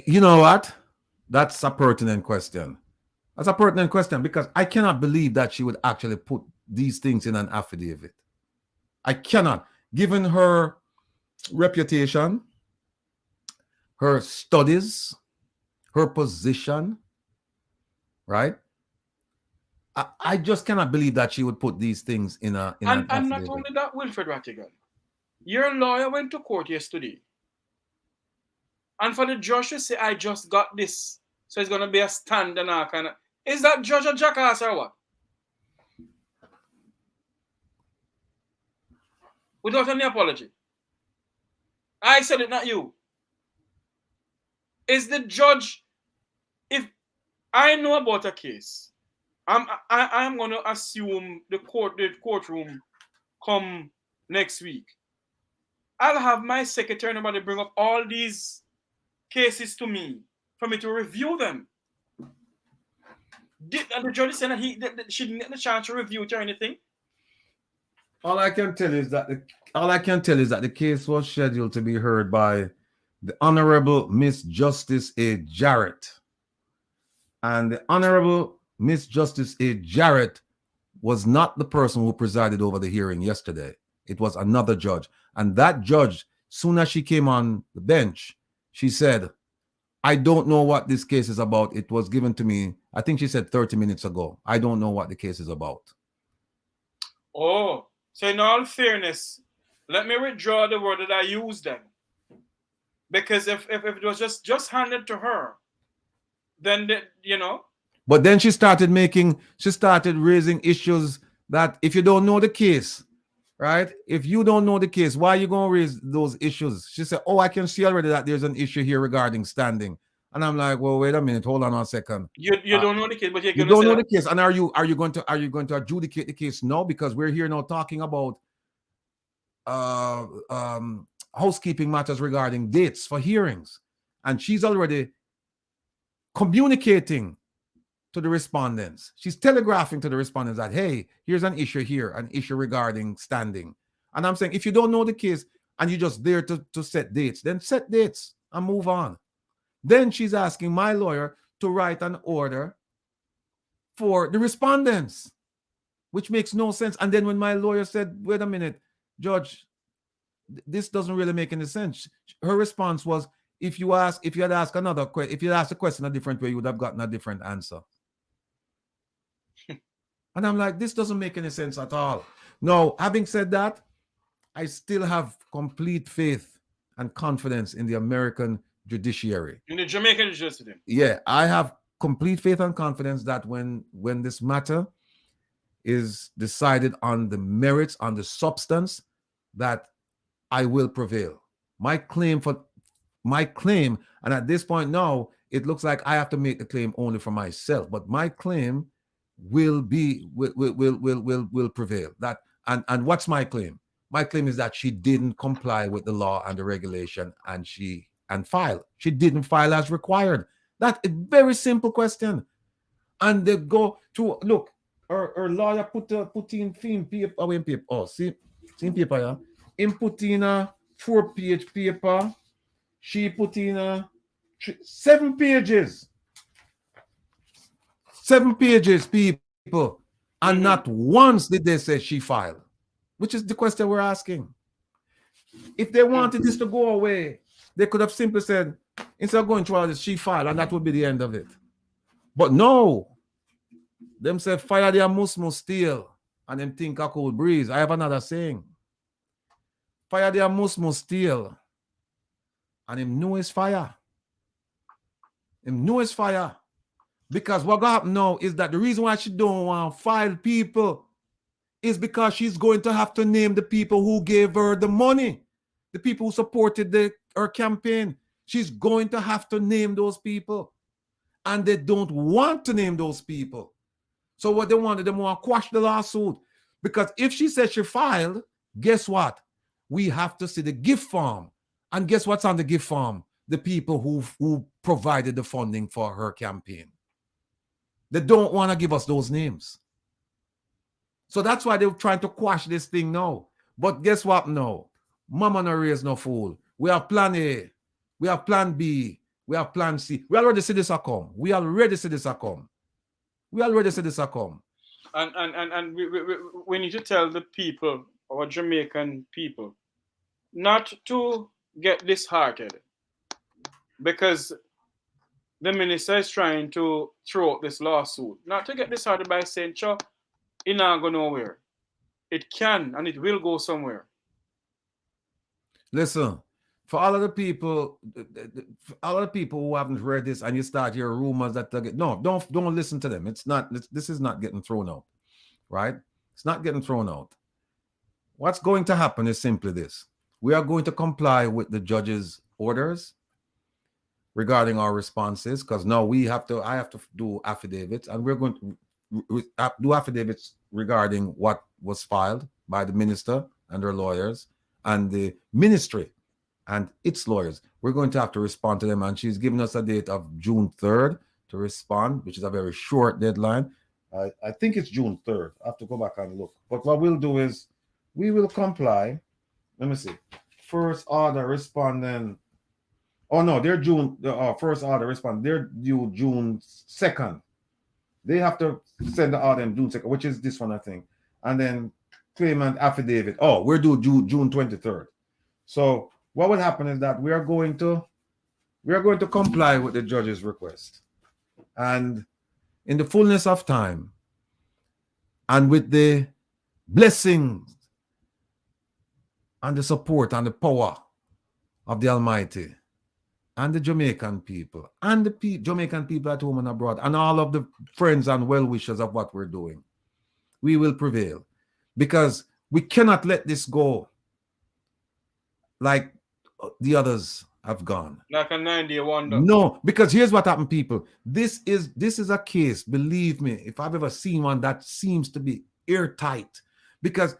You know what? That's a pertinent question. That's a pertinent question because I cannot believe that she would actually put these things in an affidavit. I cannot. Given her reputation, her studies, her position, right? I just cannot believe that she would put these things in an affidavit. And not only that, Wilfred Rattigan, your lawyer went to court yesterday. And for the judge to say, I just got this, so it's going to be a stand and all kind of, is that judge a jackass or what? Without any apology. I said it, not you. Is the judge, if I know about a case, I'm going to assume the courtroom come next week. I'll have my secretary and nobody bring up all these cases to me for me to review them. Did the judge say that she didn't get the chance to review it or anything? All I can tell is that the case was scheduled to be heard by the Honorable Miss Justice A. Jarrett. And the Honorable Miss Justice A. Jarrett was not the person who presided over the hearing yesterday. It was another judge. And that judge, soon as she came on the bench, she said, I don't know what this case is about. It was given to me, I think she said 30 minutes ago. I don't know what the case is about. Oh, so in all fairness, let me withdraw the word that I used then. Because if it was just handed to her, then, you know. But then she started raising issues that if you don't know the case, right? If you don't know the case, why are you going to raise those issues? She said, oh, I can see already that there's an issue here regarding standing. And I'm like, well, wait a minute, hold on a second. You don't know the case, but you don't know the case. And are you going to adjudicate the case? No, because we're here now talking about housekeeping matters regarding dates for hearings. And she's already communicating to the respondents. She's telegraphing to the respondents that, hey, here's an issue here, an issue regarding standing. And I'm saying, if you don't know the case and you're just there to set dates, then set dates and move on. Then she's asking my lawyer to write an order for the respondents, which makes no sense. And then when my lawyer said, wait a minute, Judge, this doesn't really make any sense, her response was, if you had asked the question a different way, you would have gotten a different answer. And I'm like, this doesn't make any sense at all. Now, having said that, I still have complete faith and confidence in the American judiciary. In the Jamaican judiciary. Yeah, I have complete faith and confidence that when this matter is decided on the merits, on the substance, that I will prevail. My claim, and at this point now, it looks like I have to make the claim only for myself, but my claim will prevail. That and what's my claim? My claim is that she didn't comply with the law and the regulation, and she didn't file as required. That's a very simple question. And they go to look, her lawyer put in paper. Oh, see paper, yeah. In put in a 4-page paper. She put in 7 pages. 7 pages, people. And not once did they say she filed, which is the question we're asking. If they wanted this to go away, they could have simply said, instead of going through all this, she filed, and that would be the end of it. But no. Them say, fire their must steal, and them think a cold breeze. I have another saying. Fire their must steal, And him know his fire. Him know his fire. Because what got happen now is that the reason why she don't want to file people is because she's going to have to name the people who gave her the money, the people who supported her campaign. She's going to have to name those people. And they don't want to name those people. So what they want to quash the lawsuit. Because if she says she filed, guess what? We have to see the gift form. And guess what's on the gift form? The people who provided the funding for her campaign. They don't want to give us those names. So that's why they're trying to quash this thing now. But guess what now? Mama no raise no fool. We have plan A. We have plan B. We have plan C. We already see this a come. We already see this a come. And we need to tell the people, our Jamaican people, not to get disheartened, because the minister is trying to throw out this lawsuit. Not to get disheartened by saying, "Sure, it not go nowhere." It can and it will go somewhere. Listen, for all of the people who haven't read this and you start hearing rumors that they get, no, don't listen to them. This is not getting thrown out, right? It's not getting thrown out. What's going to happen is simply this: we are going to comply with the judge's orders regarding our responses, because now I have to do affidavits, and we're going to do affidavits regarding what was filed by the minister and her lawyers and the ministry and its lawyers. We're going to have to respond to them, and she's given us a date of June 3rd to respond, which is a very short deadline. I think it's June 3rd. I have to go back and look. But what we'll do is we will comply. Let me see. First order respondent. Oh no, they're first order respondent. They're due June 2nd. They have to send the order in June 2nd, which is this one, I think. And then claimant affidavit. Oh, we're due June 23rd. So what will happen is that we are going to comply with the judge's request. And in the fullness of time, and with the blessings and the support and the power of the Almighty, and the Jamaican people, and the Jamaican people at home and abroad, and all of the friends and well-wishers of what we're doing, we will prevail. Because we cannot let this go like the others have gone. Like a 90-day wonder. No, because here's what happened, people. This is a case, believe me, if I've ever seen one that seems to be airtight. Because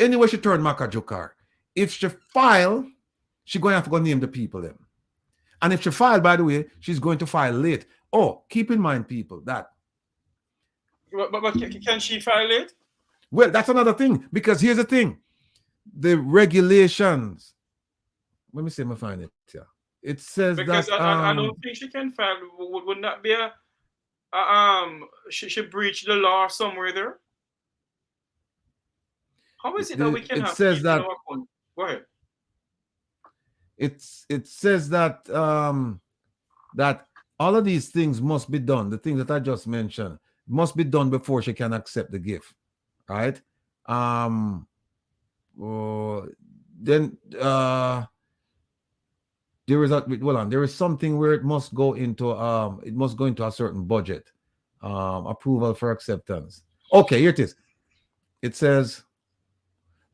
anyway she turn Makajukar, if she file, she's going to have to go name the people then. And if she filed, by the way, she's going to file late. Oh, keep in mind, people, that. But can she file late? Well, that's another thing. Because here's the thing. The regulations. Let me see if I find it here. It says because that... I don't think she can file. Would not be a... she breached the law somewhere there? How is it that we can have... It says that... Go ahead. It says that that all of these things must be done. The things that I just mentioned must be done before she can accept the gift, right? Then there is something where it must go into a certain budget, approval for acceptance. Okay, here it is. It says,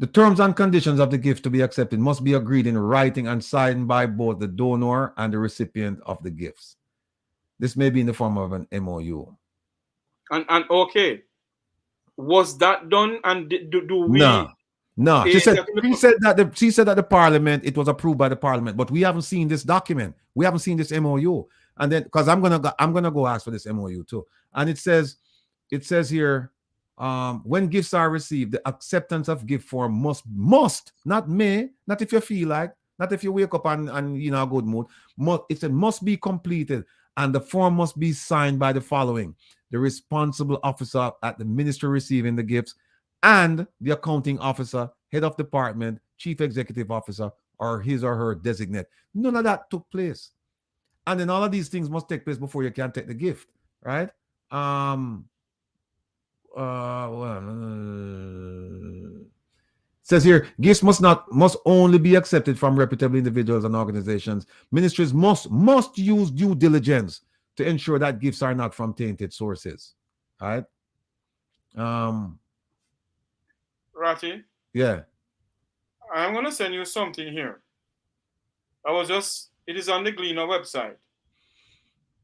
the terms and conditions of the gift to be accepted must be agreed in writing and signed by both the donor and the recipient of the gifts. This may be in the form of an MOU. And okay, was that done? And do we? No. She said that the parliament, it was approved by the parliament, but we haven't seen this document. We haven't seen this MOU. And then, because I'm gonna go ask for this MOU too. And it says here. When gifts are received, the acceptance of gift form must, not may, not if you feel like, not if you wake up and you know a good mood. It must be completed, and the form must be signed by the following: the responsible officer at the ministry receiving the gifts, and the accounting officer, head of department, chief executive officer, or his or her designate. None of that took place, and then all of these things must take place before you can take the gift, right? Says here, gifts must only be accepted from reputable individuals and organizations. Ministries must use due diligence to ensure that gifts are not from tainted sources. All right. Ratty, Yeah. I'm gonna send you something here. It is on the Gleaner website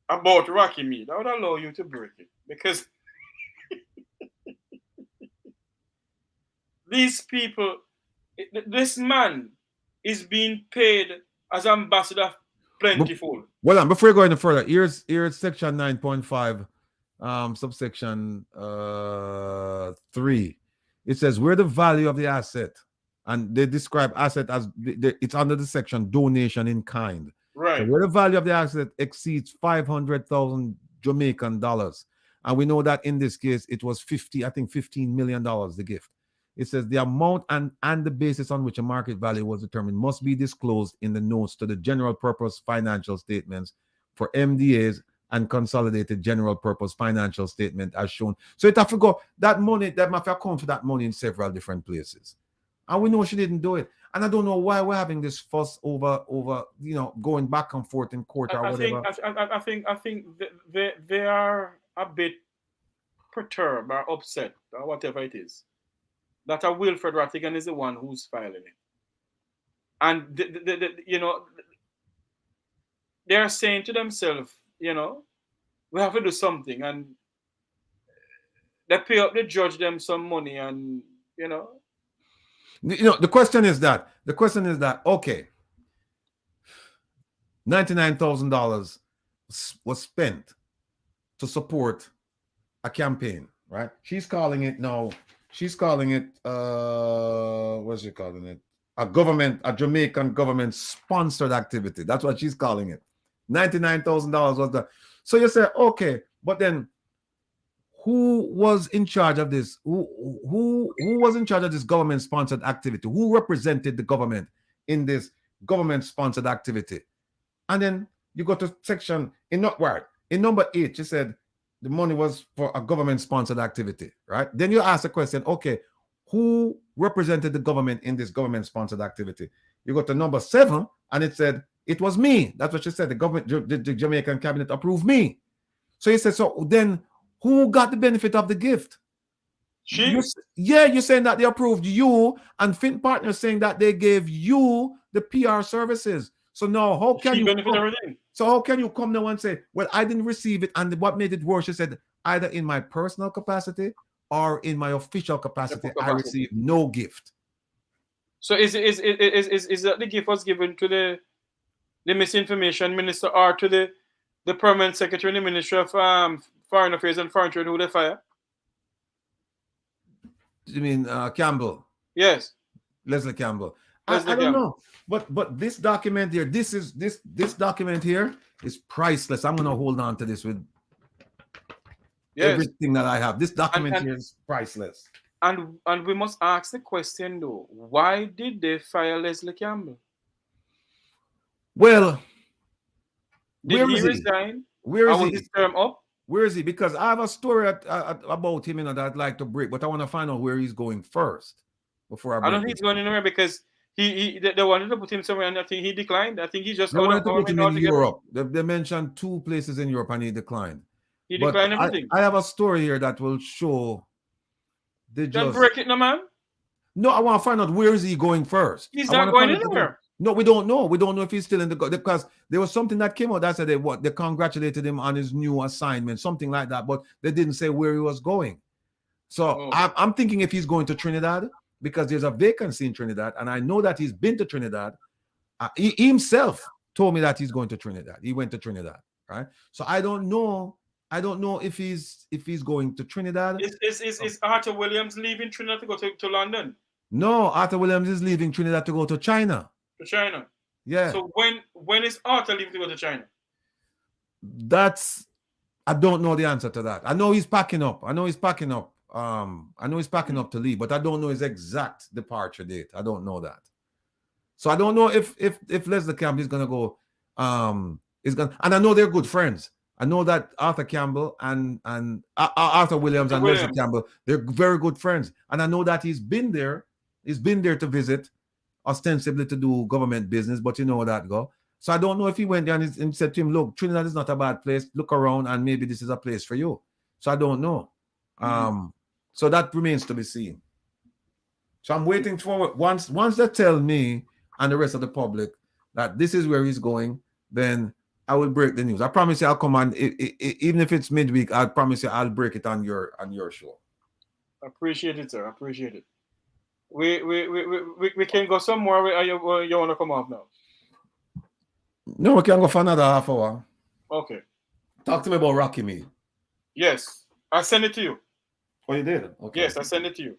about Rocky meat. I would allow you to break it because these people, this man is being paid as ambassador plentiful. Well, before you go any further, here's section 9.5, subsection 3. It says where the value of the asset, and they describe asset as it's under the section donation in kind. Right. So where the value of the asset exceeds 500,000 Jamaican dollars, and we know that in this case it was $15 million the gift. It says the amount and the basis on which a market value was determined must be disclosed in the notes to the general purpose financial statements for MDAs and consolidated general purpose financial statement as shown. So it have to go that money, that might have come for that money in several different places. And we know she didn't do it. And I don't know why we're having this fuss over going back and forth in court or whatever. I think they are a bit perturbed or upset or whatever it is that a Wilfred Rattigan is the one who's filing it. And they're saying to themselves, we have to do something, and they pay up the judge them some money, and the question is that okay, $99,000 was spent to support a campaign, right? She's calling it what's she calling it? A Jamaican government sponsored activity. That's what she's calling it. $99,000 was that. So you say, okay, but then who was in charge of this? Who was in charge of this government sponsored activity? Who represented the government in this government sponsored activity? And then you go to section in number 8, she said the money was for a government sponsored activity, right? Then you ask the question, okay, who represented the government in this government sponsored activity? You go to number 7 and it said, it was me. That's what she said. The government, the Jamaican cabinet approved me. So he said, so then who got the benefit of the gift? You're saying that they approved you, and Fin Partners saying that they gave you the PR services. So now how can you benefit everything? So how can you come now and say, well, I didn't receive it, and what made it worse? She said, either in my personal capacity or in my official capacity, I received no gift. So is that the gift was given to the misinformation minister or to the permanent secretary in the Ministry of Foreign Affairs and Foreign Trade who they fire? You mean Campbell? Yes. Leslie Campbell. I don't know. But this document here, this document here is priceless. I'm gonna hold on to this with everything that I have. This document here is priceless. And we must ask the question though, why did they fire Leslie Campbell? Well, did he resign? Where is he? His term up? Where is he? Because I have a story about him, that I'd like to break, but I want to find out where he's going first before I don't think he's going anywhere because they wanted to put him somewhere, and I think he declined. I think he just wanted to put him in Europe. They mentioned 2 places in Europe, and he declined. He declined everything. I have a story here that will show. Don't break it, no man. No, I want to find out where is he going first. He's not going anywhere. No, we don't know. We don't know if he's still in because there was something that came out that said they congratulated him on his new assignment, something like that, but they didn't say where he was going. So I'm thinking if he's going to Trinidad, because there's a vacancy in Trinidad, and I know that he's been to Trinidad. He himself told me that he's going to Trinidad. He went to Trinidad, right? So I don't know if he's going to Trinidad. Is Arthur Williams leaving Trinidad to go to London? No, Arthur Williams is leaving Trinidad to go to China. To China. Yeah. So when is Arthur leaving to go to China? I don't know the answer to that. I know he's packing up. I know he's packing up to leave, but I don't know his exact departure date. I don't know that. So I don't know if Leslie Campbell is gonna go. And I know they're good friends. I know that Arthur Campbell and Arthur Williams and Leslie Campbell, they're very good friends. And I know that he's been there. He's been there to visit, ostensibly to do government business, but you know how that go. So I don't know if he went there and said to him, look, Trinidad is not a bad place. Look around and maybe this is a place for you. So I don't know. So that remains to be seen. So I'm waiting for once they tell me and the rest of the public that this is where he's going, then I will break the news. I promise you I'll come on, even if it's midweek, I promise you I'll break it on your show. Appreciate it, sir. Appreciate it. We can go somewhere where you want to come off now. No, we can go for another half hour. Okay. Talk to me about Rocky Me. Yes. I send it to you. Oh, you did? Okay. Yes, I send it to you.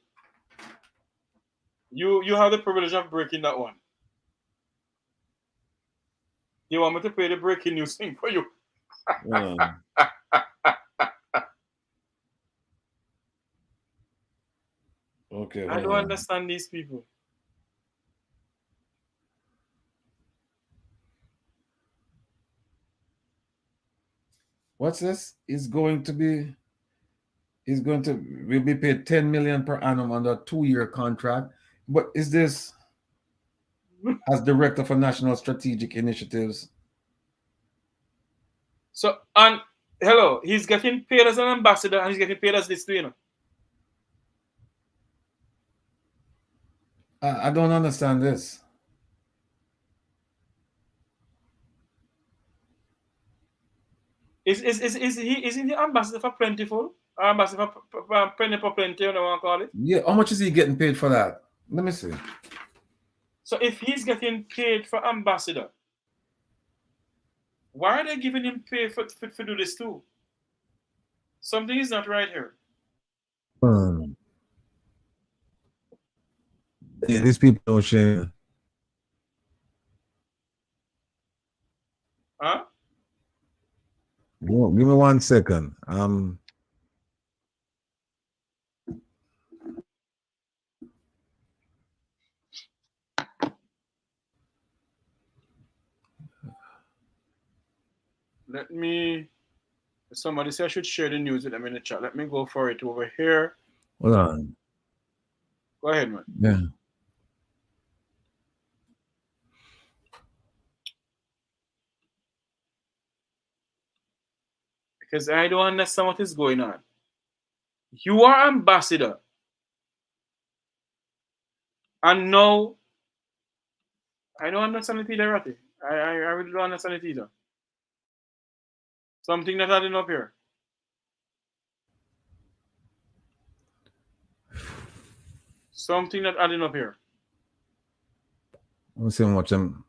You have the privilege of breaking that one. You want me to play the breaking news thing for you? Okay. I don't understand these people. What's this? We'll be paid 10 million per annum under a 2-year contract. But is this as director for national strategic initiatives? So, and hello, he's getting paid as an ambassador and he's getting paid as this too, you know. I don't understand this. Isn't he ambassador for Plentiful? Or ambassador for Penny for Plenty, you know what I call it? Yeah, how much is he getting paid for that? Let me see. So if he's getting paid for ambassador, why are they giving him pay for do this too? Something is not right here. Yeah, these people don't share. Huh? Give me 1 second. Let me. Somebody said I should share the news with them in the chat. Let me go for it over here. Hold on. Go ahead, man. Yeah. Because I don't understand what is going on. You are ambassador. And now, I don't understand it either, Ratty. I really don't understand it either. Something not adding up here. Something not adding up here. Let me see how much them.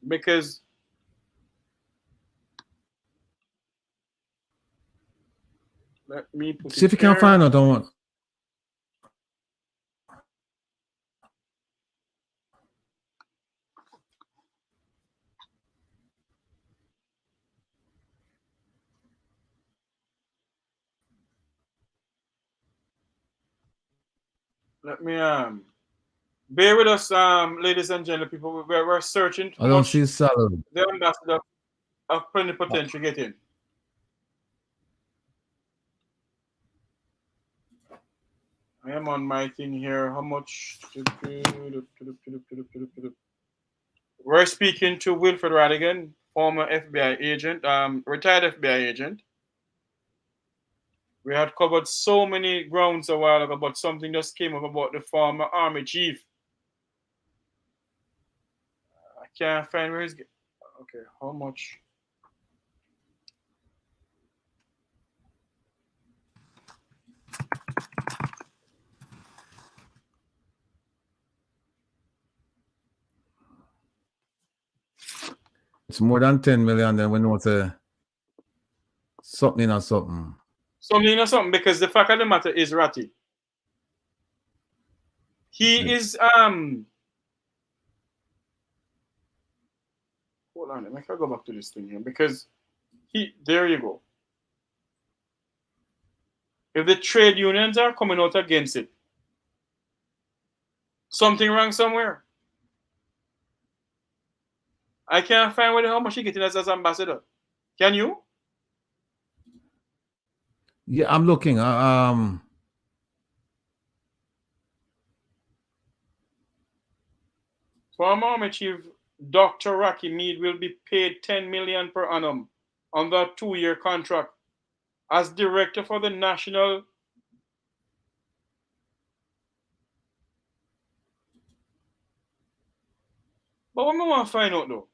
Because let me put See if you can find out how much. Let me bear with us, ladies and gentlemen, people. We're searching. I don't see his salary. The ambassador of plenipotentiary getting. I am on my thing here. How much? We're speaking to Wilfred Radigan, former FBI agent, retired FBI agent. We had covered so many grounds a while ago, but something just came up about the former army chief. I can't find where he's. Okay, how much? It's more than 10 million, then we know it's something or something. Something or something, because the fact of the matter is, Ratty, he is hold on, let me go back to this thing here, because there you go. If the trade unions are coming out against it, something wrong somewhere. I can't find how much he getting as ambassador. Can you? Yeah, I'm looking. Former Chief Dr. Rocky Mead will be paid $10 million per annum under a 2-year contract as director for the National But what I want to find out though,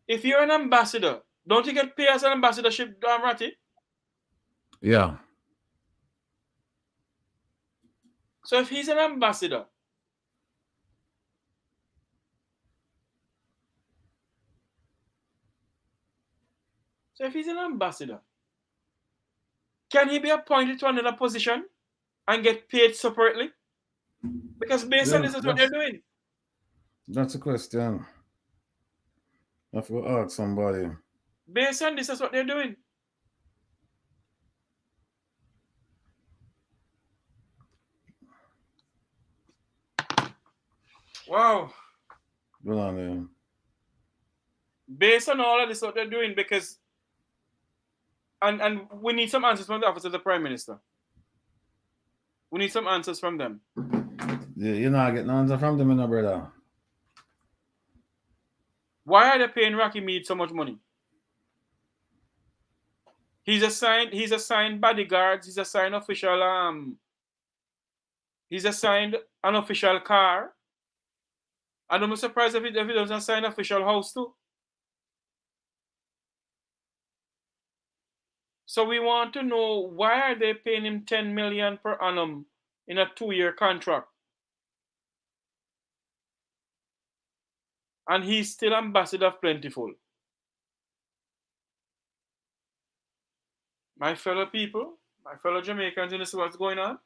if you're an ambassador, don't you get paid as an ambassadorship, Ratty? Yeah. So if he's an ambassador, can he be appointed to another position and get paid separately? Because based on this is what they're doing. That's a question. I have to ask somebody. Based on this is what they're doing. Wow. Go on there. Based on all of this, what they're doing, because and we need some answers from the office of the Prime Minister. We need some answers from them. Yeah, you're not getting answer from them, no, brother. Why are they paying Rocky Mead so much money? He's assigned bodyguards, he's assigned official he's assigned an official car. And I'm surprised if he doesn't assign official house too. So we want to know, why are they paying him $10 million per annum in a 2-year contract? And he's still ambassador of Plentiful. My fellow people, my fellow Jamaicans, you see what's going on?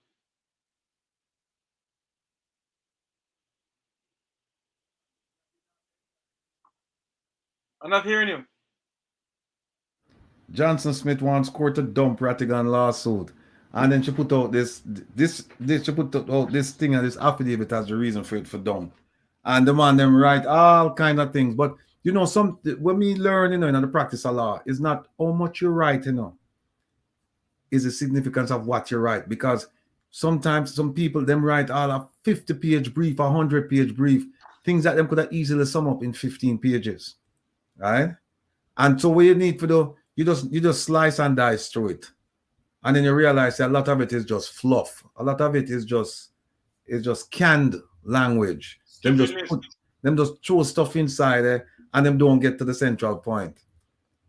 I'm not hearing you. Johnson Smith wants court to dump Rattigan lawsuit. And then she put out this thing and this affidavit as the reason for it for dump. And the man them write all kind of things. But you know, when we learn, in the practice of law, is not how much you write, is the significance of what you write. Because sometimes some people them write all a 50-page brief, 100-page brief, things that them could have easily sum up in 15 pages. Right? And so what you need for you just slice and dice through it. And then you realize that a lot of it is just fluff. A lot of it is just canned language. Them just throw stuff inside there and them don't get to the central point.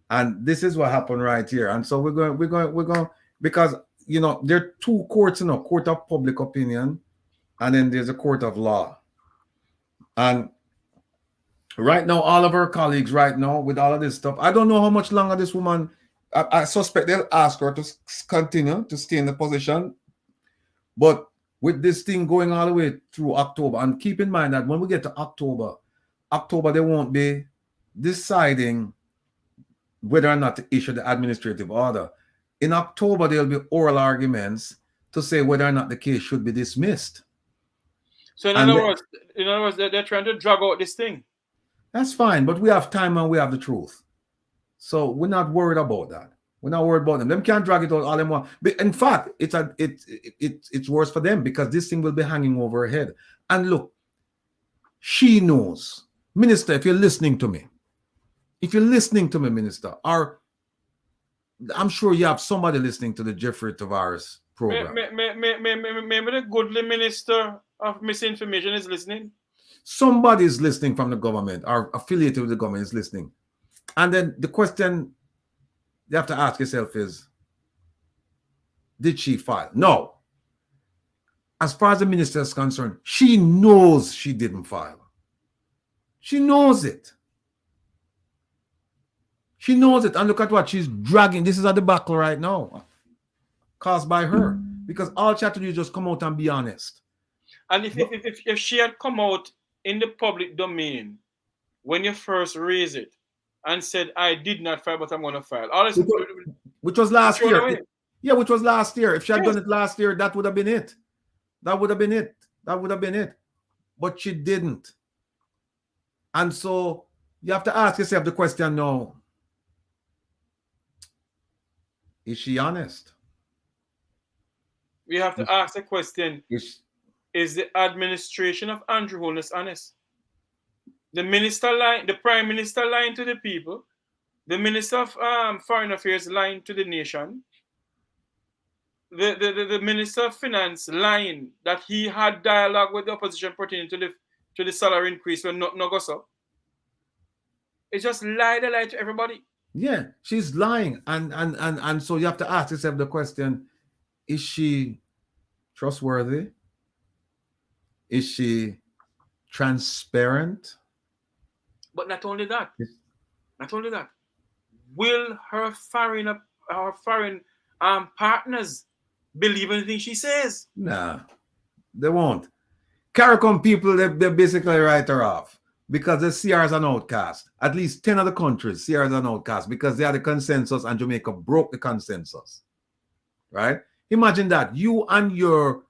And this is what happened right here. And so we're going because there are two courts, court of public opinion, and then there's a court of law. And right now, all of our colleagues right now with all of this stuff, I don't know how much longer this woman, I suspect they'll ask her to continue to stay in the position. But with this thing going all the way through October, and keep in mind that when we get to October, they won't be deciding whether or not to issue the administrative order. In October, there'll be oral arguments to say whether or not the case should be dismissed. So in other words, they're trying to drag out this thing. That's fine, but we have time and we have the truth. So we're not worried about that. We're not worried about them. Them can't drag it out all them want. But in fact, it's worse for them because this thing will be hanging over her head. And look, she knows. Minister, if you're listening to me, Minister, or I'm sure you have somebody listening to the Jeffrey Tavares program. Maybe the goodly minister of misinformation is listening. Somebody is listening from the government or affiliated with the government is listening. And then the question you have to ask yourself is, did she file? No. As far as the minister is concerned, she knows she didn't file. She knows it. She knows it. And look at what she's dragging. This is a debacle right now, caused by her. Because all she had to do is just come out and be honest. And if she had come out in the public domain when you first raised it and said, I did not file, but I'm going to file. Which was last year. Yeah, which was last year. If she had done it last year, that would have been it. That would have been it. But she didn't. And so you have to ask yourself the question now, is she honest? We have to ask the question, is is the administration of Andrew Holness honest. The minister lying, the prime minister lying to the people, the minister of foreign affairs lying to the nation, the minister of finance lying that he had dialogue with the opposition pertaining to the salary increase when no goes up. It's just lie to everybody. Yeah, she's lying, and so you have to ask yourself the question: is she trustworthy? Is she transparent? But not only that, will her foreign partners believe anything she says? Nah, they won't. CARICOM people, they basically write her off because they see her as an outcast. At least 10 other countries see her as an outcast because they had the consensus and Jamaica broke the consensus. Right? Imagine that you and your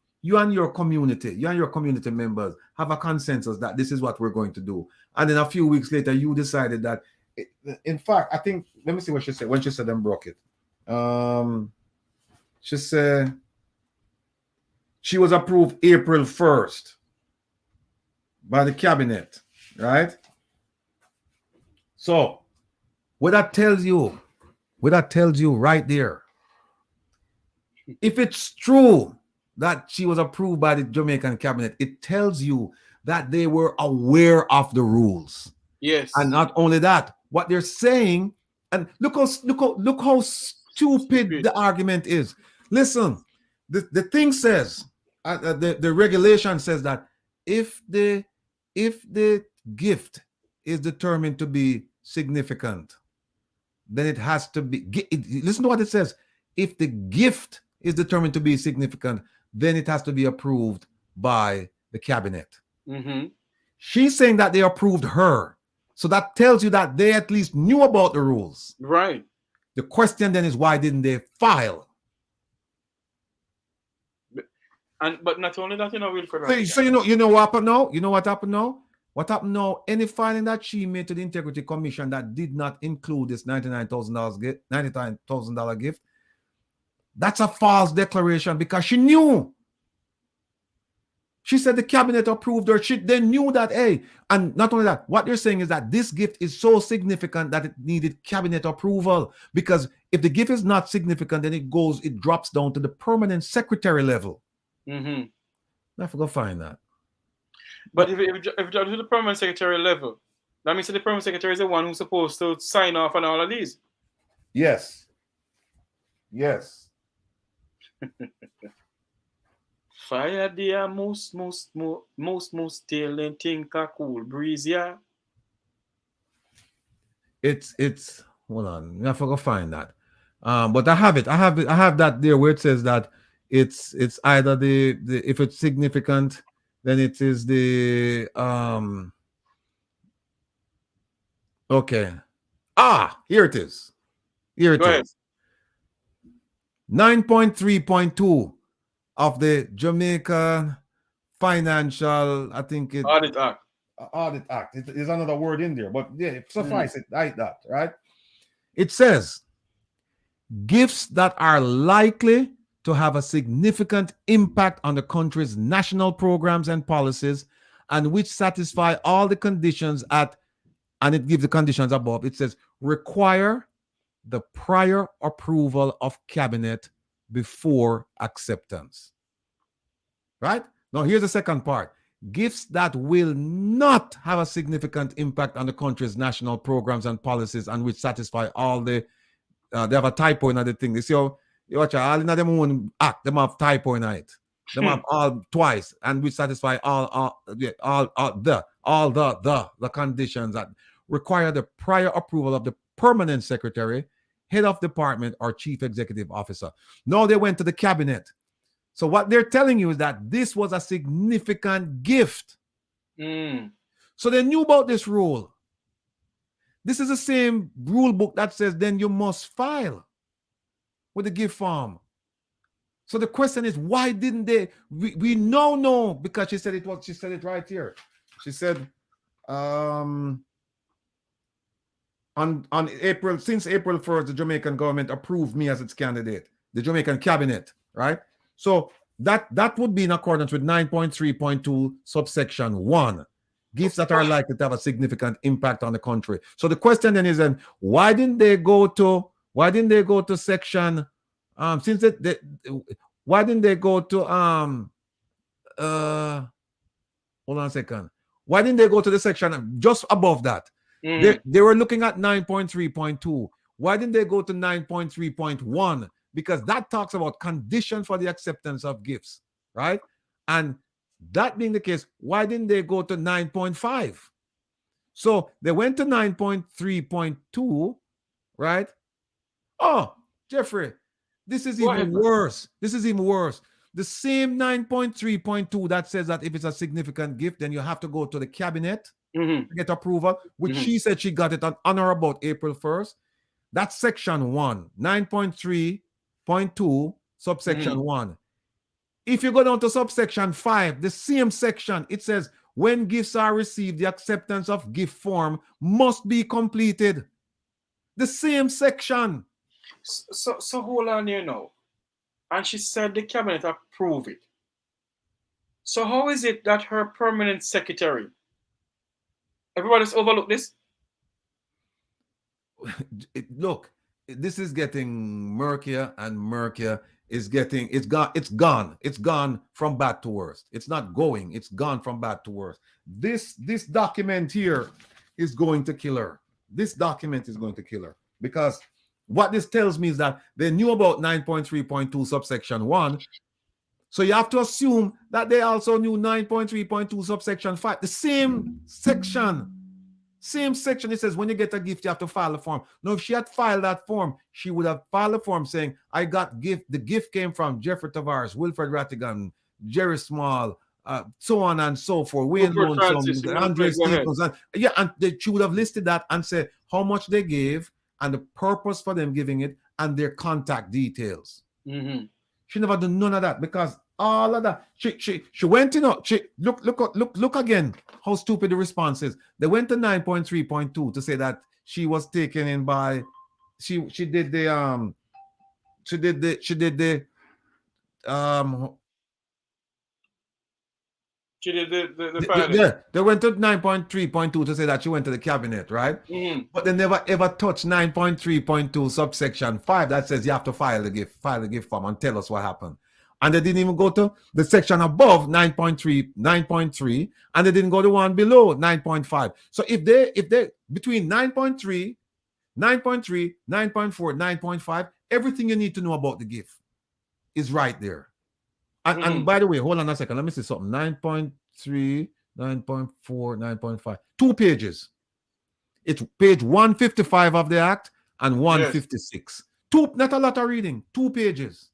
community, you and your community members have a consensus that this is what we're going to do. And then a few weeks later, you decided that, in fact, I think, let me see what she said when she said them broke it. She said she was approved April 1st by the cabinet, right? So what that tells you right there, if it's true that she was approved by the Jamaican cabinet, it tells you that they were aware of the rules. Yes. And not only that, what they're saying, and look how stupid the argument is. Listen, the thing says, the regulation says that if the gift is determined to be significant, then it has to be. Listen to what it says. If the gift is determined to be significant, then it has to be approved by the cabinet. Mm-hmm. She's saying that they approved her. So that tells you that they at least knew about the rules. Right. The question then is, why didn't they file? But not only that, Wilfred. So you know what happened now? You know what happened now? What happened now? Any filing that she made to the Integrity Commission that did not include this $99,000 gift, that's a false declaration because she knew. She said the cabinet approved her. They knew that, hey, and not only that, what they're saying is that this gift is so significant that it needed cabinet approval, because if the gift is not significant, then it drops down to the permanent secretary level. Mm-hmm. I have to go find that. But if you drop to the permanent secretary level, that means that the permanent secretary is the one who's supposed to sign off on all of these. Yes. Fire there, most tail and think a cool breeze, yeah. It's hold on, I forgot to find that. But I have it. I have that there where it says that it's either the if it's significant, then it is the okay. Here it is. Here it is. 9.3.2 of the Jamaica Financial, I think it Audit Act. Audit Act. There's another word in there, but yeah, suffice it like that, right? It says gifts that are likely to have a significant impact on the country's national programs and policies, and which satisfy all the conditions and it gives the conditions above. It says require the prior approval of cabinet before acceptance. Right? Now, here's the second part. Gifts that will not have a significant impact on the country's national programs and policies, and which satisfy all the they have a typo in the thing. They see how you watch all in them one act, them have typo in it. Them have all twice, and which satisfy all the conditions that require the prior approval of the permanent secretary, head of department, or chief executive officer. Now they went to the cabinet. So what they're telling you is that this was a significant gift. So they knew about this rule. This is the same rule book that says then you must file with the gift form. So the question is, why didn't they? We now know because she said it right here. She said on April, since April 1st, the Jamaican government approved me as its candidate, the Jamaican cabinet, right? So that would be in accordance with 9.3.2 subsection 1. Gifts that are likely to have a significant impact on the country. So the question then is, then why didn't they go to section why didn't they go to hold on a second. Why didn't they go to the section just above that? They were looking at 9.3.2. Why didn't they go to 9.3.1? Because that talks about conditions for the acceptance of gifts, right? And that being the case, why didn't they go to 9.5? So they went to 9.3.2, right? Oh, Jeffrey, this is even worse. This is even worse. The same 9.3.2 that says that if it's a significant gift, then you have to go to the cabinet to get approval, which she said she got it on or about April 1st. That's section 1, 9.3.2, subsection 1. If you go down to subsection 5, the same section, it says, when gifts are received, the acceptance of gift form must be completed. The same section. So hold on here now. And she said the cabinet approved it. So how is it that her permanent secretary, everybody's overlooked this? Look, this is getting murkier and murkier. It's gone from bad to worse. It's not going, it's gone from bad to worse. This document here is going to kill her. This document is going to kill her, because what this tells me is that they knew about 9.3.2 subsection 1. So you have to assume that they also knew 9.3.2 subsection 5. The same section. Same section. It says when you get a gift, you have to file a form. Now, if she had filed that form, she would have filed a form saying, I got gift. The gift came from Jeffrey Tavares, Wilfred Rattigan, Jerry Small, so on and so forth. Wayne Lonesome, Andre Stevens. And she would have listed that and said how much they gave and the purpose for them giving it and their contact details. She never done none of that, because all of that. She went, look again how stupid the response is. They went to 9.3.2 to say that she was taken in by she did the filing. They went to 9.3.2 to say that she went to the cabinet, right? But they never ever touched 9.3.2 subsection 5 that says you have to file the gift form and tell us what happened. And they didn't even go to the section above 9.3, and they didn't go to one below 9.5. So if they between 9.3, 9.3, 9.4, 9.5, everything you need to know about the gift is right there. And by the way, hold on a second. Let me see something. 9.3, 9.4, 9.5. 2 pages. It's page 155 of the Act and 156. Yes. Not a lot of reading. 2 pages.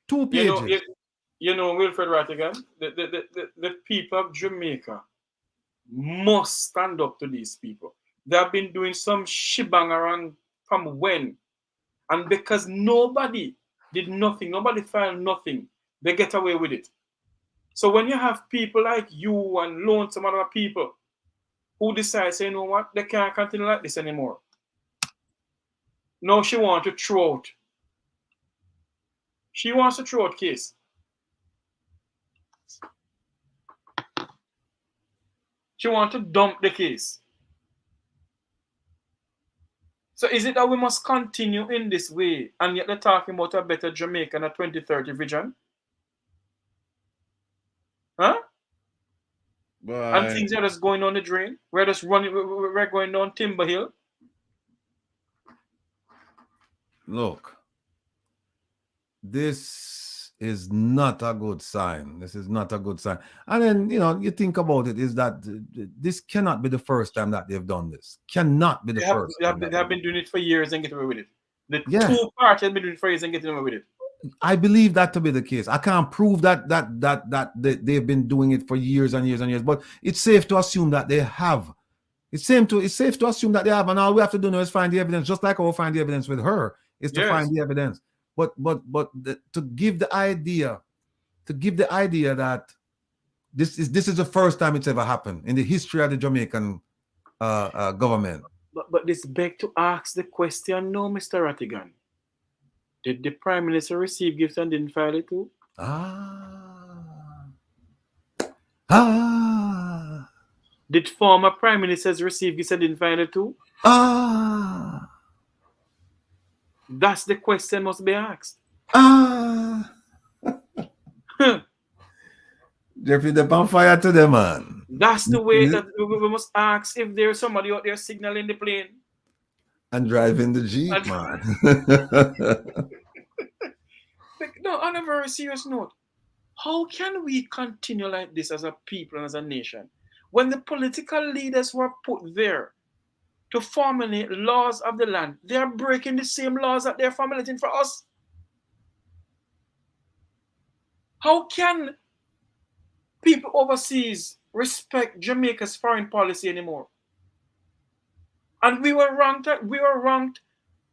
2 pages. You know, Wilfred Rattigan, the people of Jamaica must stand up to these people. They have been doing some shebang around from when. And because nobody did nothing, nobody filed nothing, they get away with it. So when you have people like you and lonesome other people who decide, say, you know what, they can't continue like this anymore. Now she wants to throw out. She wants to throw out case. She wants to dump the case. So is it that we must continue in this way, and yet they're talking about a better Jamaica and a 2030 vision? Huh? And things are just going on the drain. We're just running, we're going down Timber Hill. Look, this is not a good sign. This is not a good sign. And then, you think about it, is that this cannot be the first time that they've done this. Cannot be the first time. They have been doing it for years and getting away with it. The two parties have been doing it for years and getting away with it. I believe that to be the case. I can't prove that they've been doing it for years and years and years, but it's safe to assume that they have. It's safe to assume that they have, and all we have to do now is find the evidence, just like we'll find the evidence with her, is to find the evidence. But to give the idea that this is the first time it's ever happened in the history of the Jamaican government. But this begs to ask the question, no, Mr. Rattigan. Did the Prime Minister receive gifts and didn't file it too? Did former Prime Ministers receive gifts and didn't file it too? That's the question must be asked. Jeffrey, they're on fire to them, man. That's the way that we must ask if there's somebody out there signaling the plane. And driving the Jeep, man. No, on a very serious note, how can we continue like this as a people and as a nation when the political leaders were put there to formulate laws of the land, they are breaking the same laws that they're formulating for us? How can people overseas respect Jamaica's foreign policy anymore? And we were ranked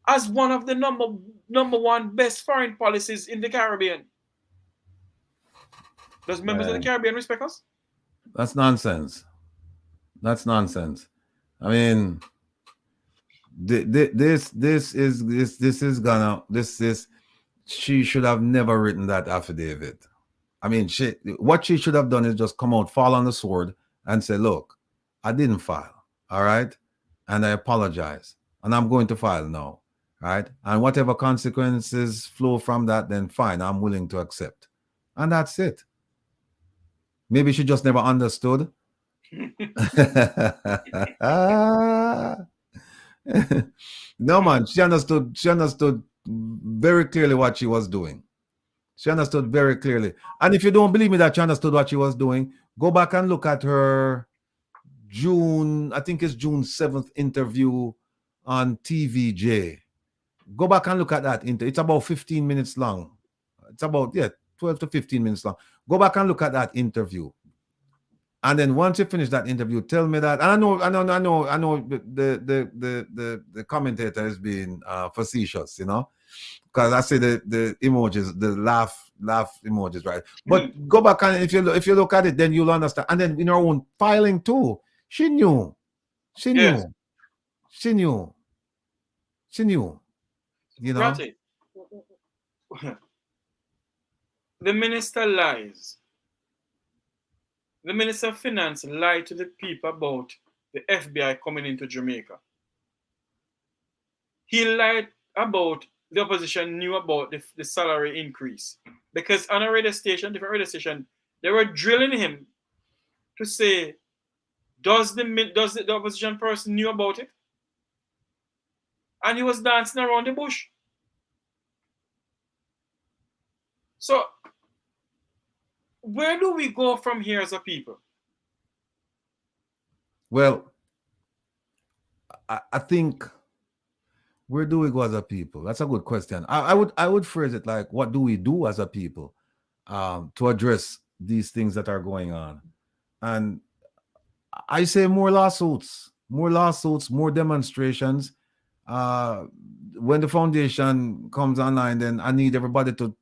as one of the number one best foreign policies in the Caribbean. Does members of the Caribbean respect us? That's nonsense. That's nonsense. I mean, she should have never written that affidavit. I mean, what she should have done is just come out, fall on the sword, and say, look, I didn't file, all right? And I apologize. And I'm going to file now, right? And whatever consequences flow from that, then fine, I'm willing to accept. And that's it. Maybe she just never understood. No, man, she understood very clearly what she was doing. She understood very clearly. And if you don't believe me that she understood what she was doing, go back and look at her June 7th interview on TVJ. Go back and look at that. It's about 15 minutes long. It's about 12 to 15 minutes long. Go back and look at that interview. And then once you finish that interview, tell me that. And I know the commentator is being facetious, you know, because I say the emojis, the laugh emojis, right? But go back and if you look at it, then you'll understand. And then in her own filing too, she knew. You know, Ratty, the minister lies. The Minister of Finance lied to the people about the FBI coming into Jamaica. He lied about the opposition knew about the salary increase. Because on a radio station, different radio station, they were drilling him to say, does the opposition person knew about it? And he was dancing around the bush. So, where do we go from here as a people? Well, I think, where do we go as a people? That's a good question. I would phrase it like, what do we do as a people to address these things that are going on? And I say more lawsuits, more demonstrations. When the foundation comes online, then I need everybody to,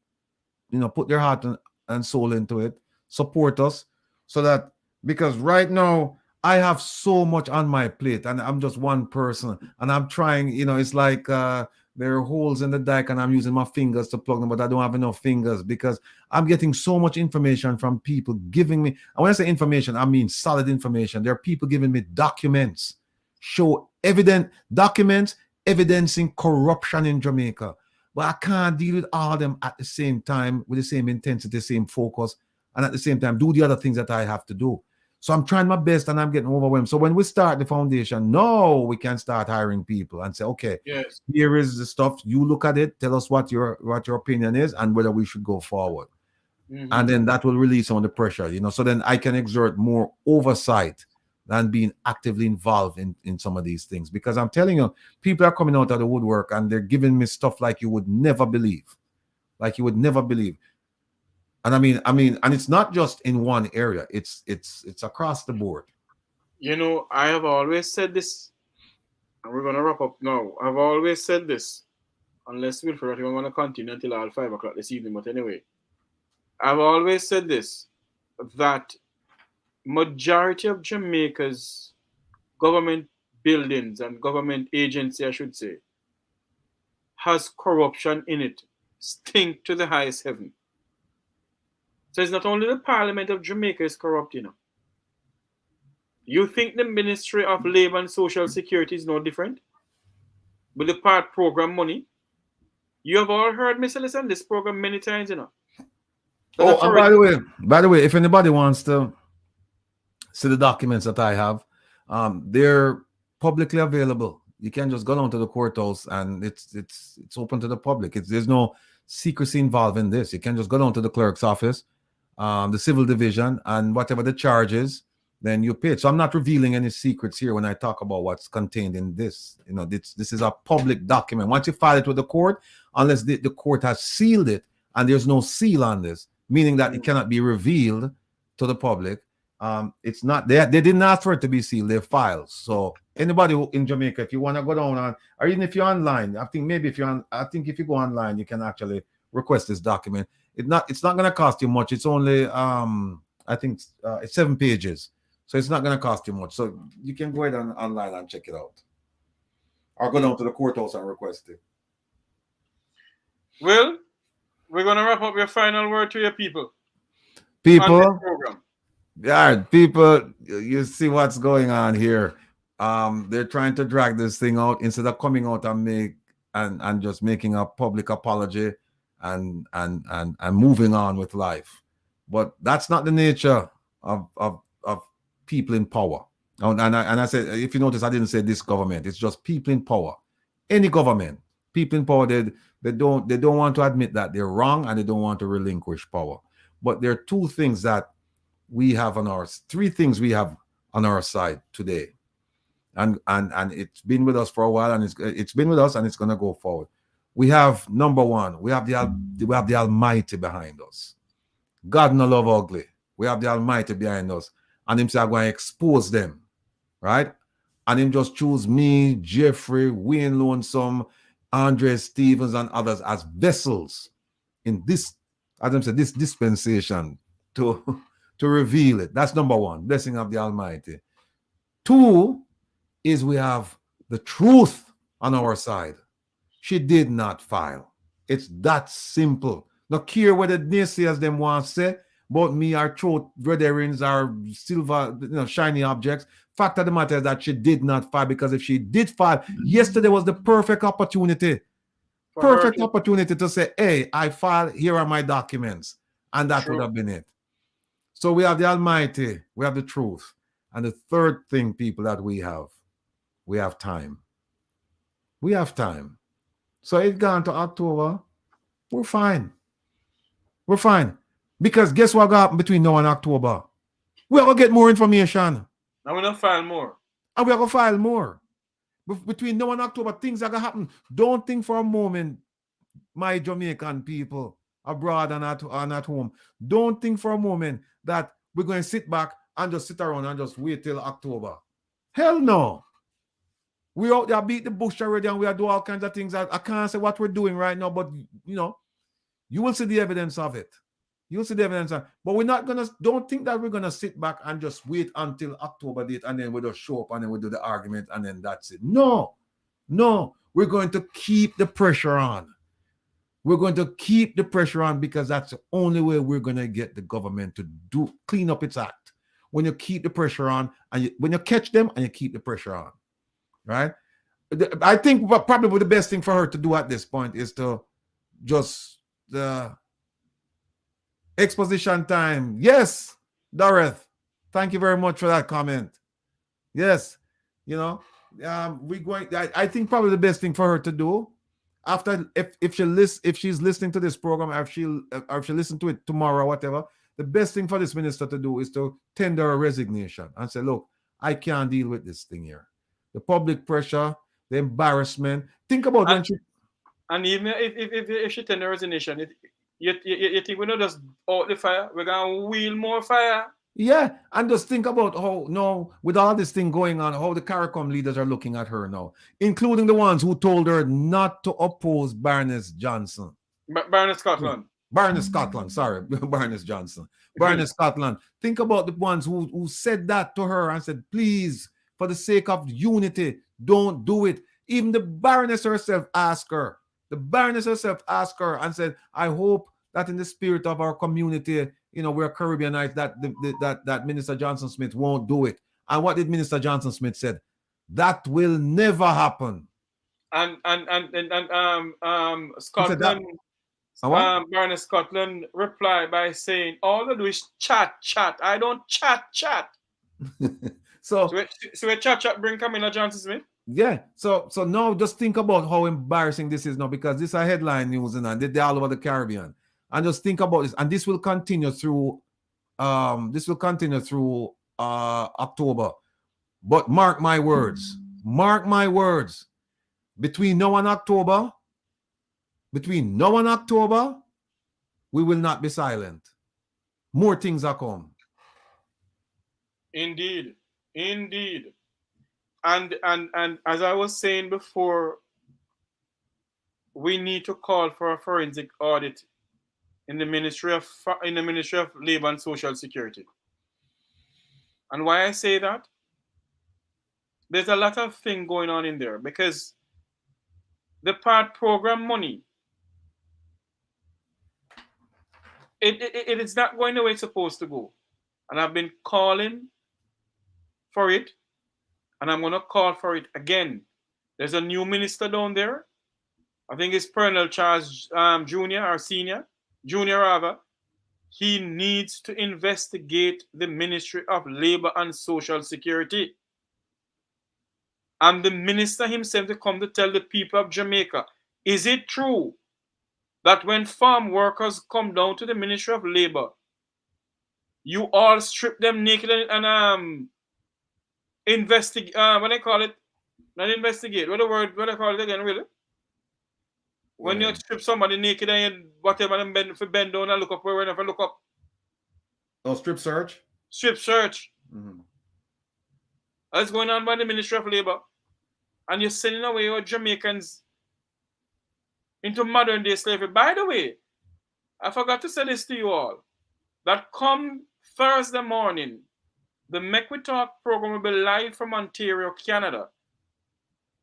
put their heart and soul into it, support us, so that, because right now I have so much on my plate and I'm just one person and I'm trying, it's like there are holes in the dike and I'm using my fingers to plug them, but I don't have enough fingers because I'm getting so much information from people giving me, and when I say information, I mean solid information. There are people giving me documents, documents evidencing corruption in Jamaica. But I can't deal with all of them at the same time, with the same intensity, same focus, and at the same time do the other things that I have to do. So I'm trying my best and I'm getting overwhelmed. So when we start the foundation, no, we can start hiring people and say, okay, yes, here is the stuff. You look at it, tell us what your opinion is and whether we should go forward. Mm-hmm. And then that will release some of the pressure, so then I can exert more oversight than being actively involved in some of these things. Because I'm telling you, people are coming out of the woodwork and they're giving me stuff like you would never believe. Like you would never believe. And I mean, and it's not just in one area. It's across the board. I have always said this, and we're gonna wrap up now. I've always said this, unless Wilfred, we're gonna continue until all 5 o'clock this evening. But anyway, I've always said this, that majority of Jamaica's government buildings and government agency, I should say, has corruption in it stink to the highest heaven. So it's not only the Parliament of Jamaica is corrupt, you know. You think the Ministry of Labour and Social Security is no different? With the part program money? You have all heard me listen this program many times, you know. Oh, and by the way, if anybody wants to see the documents that I have, they're publicly available. You can just go down to the courthouse and it's open to the public. There's no secrecy involved in this. You can just go down to the clerk's office, the civil division, and whatever the charge is, then you pay it. So I'm not revealing any secrets here when I talk about what's contained in this. You know, this is a public document. Once you file it with the court, unless the court has sealed it and there's no seal on this, meaning that it cannot be revealed to the public. It's not they didn't ask for it to be sealed. They're files. So anybody in Jamaica, if you want to go down on, or even if you're online, I think if you go online, you can actually request this document. It's not going to cost you much. It's only I think it's 7 pages, so it's not going to cost you much. So you can go ahead and online and check it out, or go down to the courthouse and request it. Well, we're going to wrap up your final word to your people. People, yeah, people, you see what's going on here. They're trying to drag this thing out instead of coming out and just making a public apology and moving on with life. But that's not the nature of people in power. And I said, if you notice, I didn't say this government. It's just people in power. Any government, people in power, they don't want to admit that they're wrong, and they don't want to relinquish power. But there are three things we have on our side today. And it's been with us for a while, and it's been with us, and it's going to go forward. We have, number one, we have the Almighty behind us. God no love ugly. We have the Almighty behind us, and him say I'm going to expose them, right? And him just choose me, Jeffrey, Wayne Lonesome, Andre Stevens, and others as vessels in this, as I said, this dispensation to reveal it. That's number one, blessing of the Almighty. Two is we have the truth on our side. She did not file. It's that simple. No care whether naysayers them want to say about me, our throat brethrens, our silver, shiny objects. Fact of the matter is that she did not file, because if she did file, yesterday was the perfect opportunity. Opportunity to say, hey, I filed, here are my documents. And that would have been it. So we have the Almighty, we have the truth. And the third thing, people, that we have time. We have time. So it's gone to October. We're fine. We're fine. Because guess what happened between now and October? We're going to get more information. And we're going to file more. And we're going to file more. Between now and October, things are going to happen. Don't think for a moment, my Jamaican people abroad and at home, don't think for a moment that we're going to sit back and just sit around and just wait till October. Hell no. We out there beat the bush already, and we are doing all kinds of things. I can't say what we're doing right now, but you will see the evidence of it. You'll see the evidence of it. But we're not gonna, don't think that we're gonna sit back and just wait until October date and then we'll just show up and then we'll do the argument and then that's it. No, we're going to keep the pressure on. We're going to keep the pressure on, because that's the only way we're going to get the government to clean up its act. When you keep the pressure on, and when you catch them and you keep the pressure on, right? I think probably the best thing for her to do at this point is to just exposition time. Yes, Dorothy, thank you very much for that comment. Yes, I think probably the best thing for her to do, after, if she's listening to this program, or if she listen to it tomorrow or whatever, the best thing for this minister to do is to tender a resignation and say, look, I can't deal with this thing here. The public pressure, the embarrassment. Think about when she... And even if she tender a resignation, you think we're not just out the fire, we're going to wheel more fire? Yeah, and just think about how, with all this thing going on, how the CARICOM leaders are looking at her now, including the ones who told her not to oppose Baroness Johnson. Baroness Scotland. Baroness Scotland, sorry, Baroness Johnson. Baroness Scotland. Think about the ones who said that to her and said, please, for the sake of unity, don't do it. Even the Baroness herself asked her, The Baroness herself asked her and said, I hope that in the spirit of our community, we're Caribbeanites, that Minister Johnson Smith won't do it. And what did Minister Johnson Smith said? That will never happen. And Scotland, Baroness Scotland replied by saying, all I do is chat. I don't chat. So we chat bring Kamina Johnson Smith? Yeah. So now just think about how embarrassing this is now, because this is a headline news and they're all over the Caribbean. And just think about this. And this will continue through October. But mark my words. Between now and October, we will not be silent. More things are come. Indeed. And as I was saying before, we need to call for a forensic audit in the Ministry of Labor and Social Security. And why I say that? There's a lot of things going on in there, because the part program money, it is not going the way it's supposed to go. And I've been calling for it, and I'm going to call for it again. There's a new minister down there. I think it's Colonel Charles Junior or Senior. Junior rather. He needs to investigate the Ministry of Labor and Social Security. And the minister himself to come to tell the people of Jamaica, is it true that when farm workers come down to the Ministry of Labor, you all strip them naked and investigate, what they call it? Not investigate. What I call it again, really? When you strip somebody naked and whatever, and bend down and look up wherever look up. Oh, strip search? Strip search. Mm-hmm. That's going on by the Ministry of Labor. And you're sending away your Jamaicans into modern day slavery. By the way, I forgot to say this to you all, that come Thursday morning, the Mek Wi Talk program will be live from Ontario, Canada,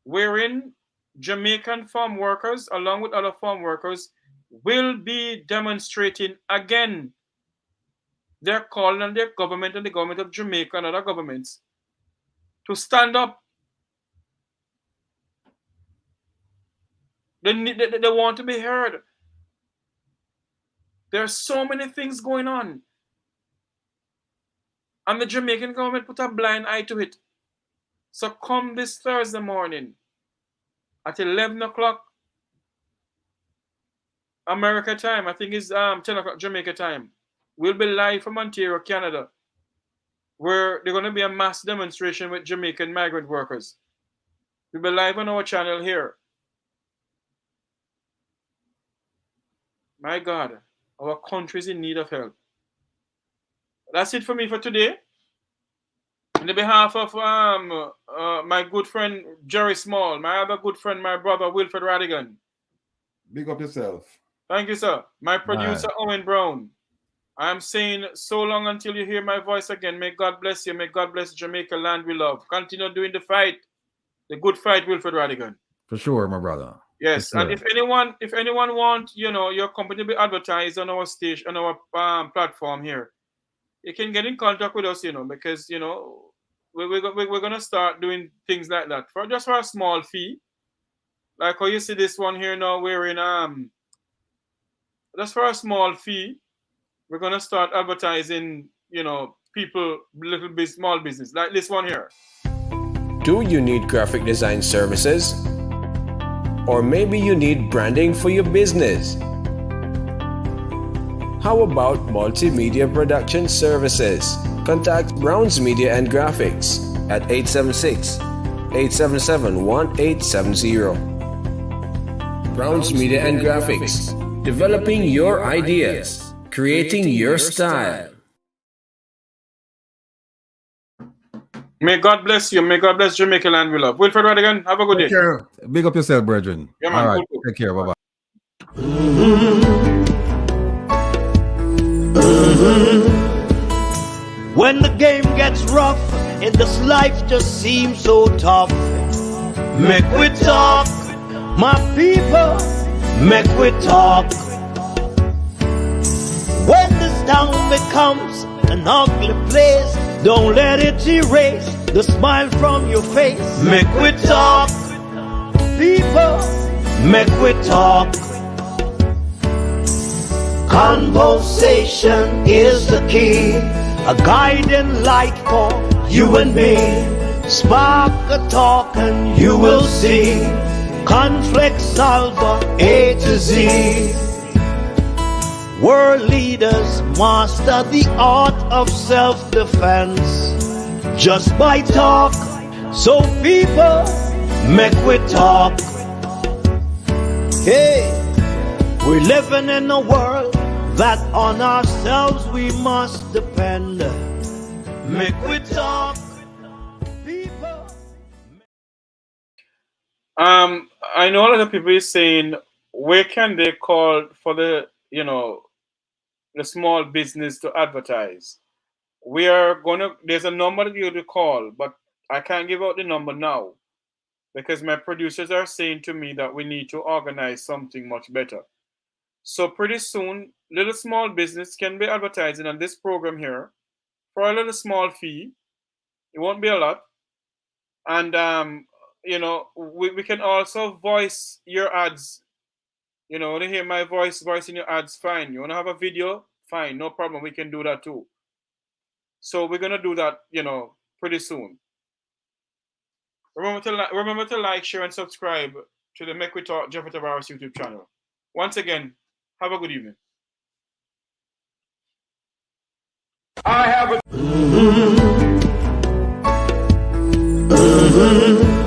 wherein Jamaican farm workers, along with other farm workers, will be demonstrating again. They're calling on their government and the government of Jamaica and other governments to stand up. They want to be heard. There are so many things going on. And the Jamaican government put a blind eye to it. So come this Thursday morning at 11 o'clock America time. I think it's 10 o'clock Jamaica time. We'll be live from Ontario, Canada, where there's going to be a mass demonstration with Jamaican migrant workers. We'll be live on our channel here. My God, our country is in need of help. That's it for me for today. On the behalf of my good friend Jerry Small, my other good friend, my brother Wilfred Radigan. Big up yourself. Thank you, sir. My producer Owen Brown. I'm saying so long until you hear my voice again. May God bless you. May God bless Jamaica, land we love. Continue doing the fight, the good fight, Wilfred Radigan. For sure, my brother. Yes, and if anyone want, your company to be advertised on our stage, on our platform here, you can get in contact with us, because we're gonna start doing things like that for a small fee, like how you see this one here now. We're in just for a small fee. We're gonna start advertising, people, small business like this one here. Do you need graphic design services? Or maybe you need branding for your business? How about multimedia production services? Contact Browns Media and Graphics at 876-877-1870. Browns Media and Graphics, developing your ideas, creating your style. May God bless you. May God bless Jamaica land we love. Wilfred Radigan, have a good day. Take care. Big up yourself, brethren. Yeah, man. All right. Take care. Bye-bye. When the game gets rough and this life just seems so tough, Mek Wi Talk, my people, Mek Wi Talk. When this town becomes an ugly place, don't let it erase the smile from your face. Mek Wi Talk, people. Mek Wi Talk. Conversation is the key, a guiding light for you and me. Spark a talk and you will see. Conflict solver A to Z. World leaders master the art of self-defense just by talk. So people, Mek Wi Talk. Hey, we're living in a world that on ourselves we must depend. Mek Wi Talk. People. I know a lot of people is saying, where can they call for the, the small business to advertise? We are there's a number that you to call, but I can't give out the number now because my producers are saying to me that we need to organize something much better. So pretty soon, little small business can be advertising on this program here for a little small fee. It won't be a lot. And, we can also voice your ads. You want to hear my voice in your ads? Fine. You want to have a video? Fine. No problem. We can do that too. So we're going to do that, pretty soon. Remember to like, share, and subscribe to the Mek Wi Talk Jeffrey Tavares YouTube channel. Once again, have a good evening. I have a...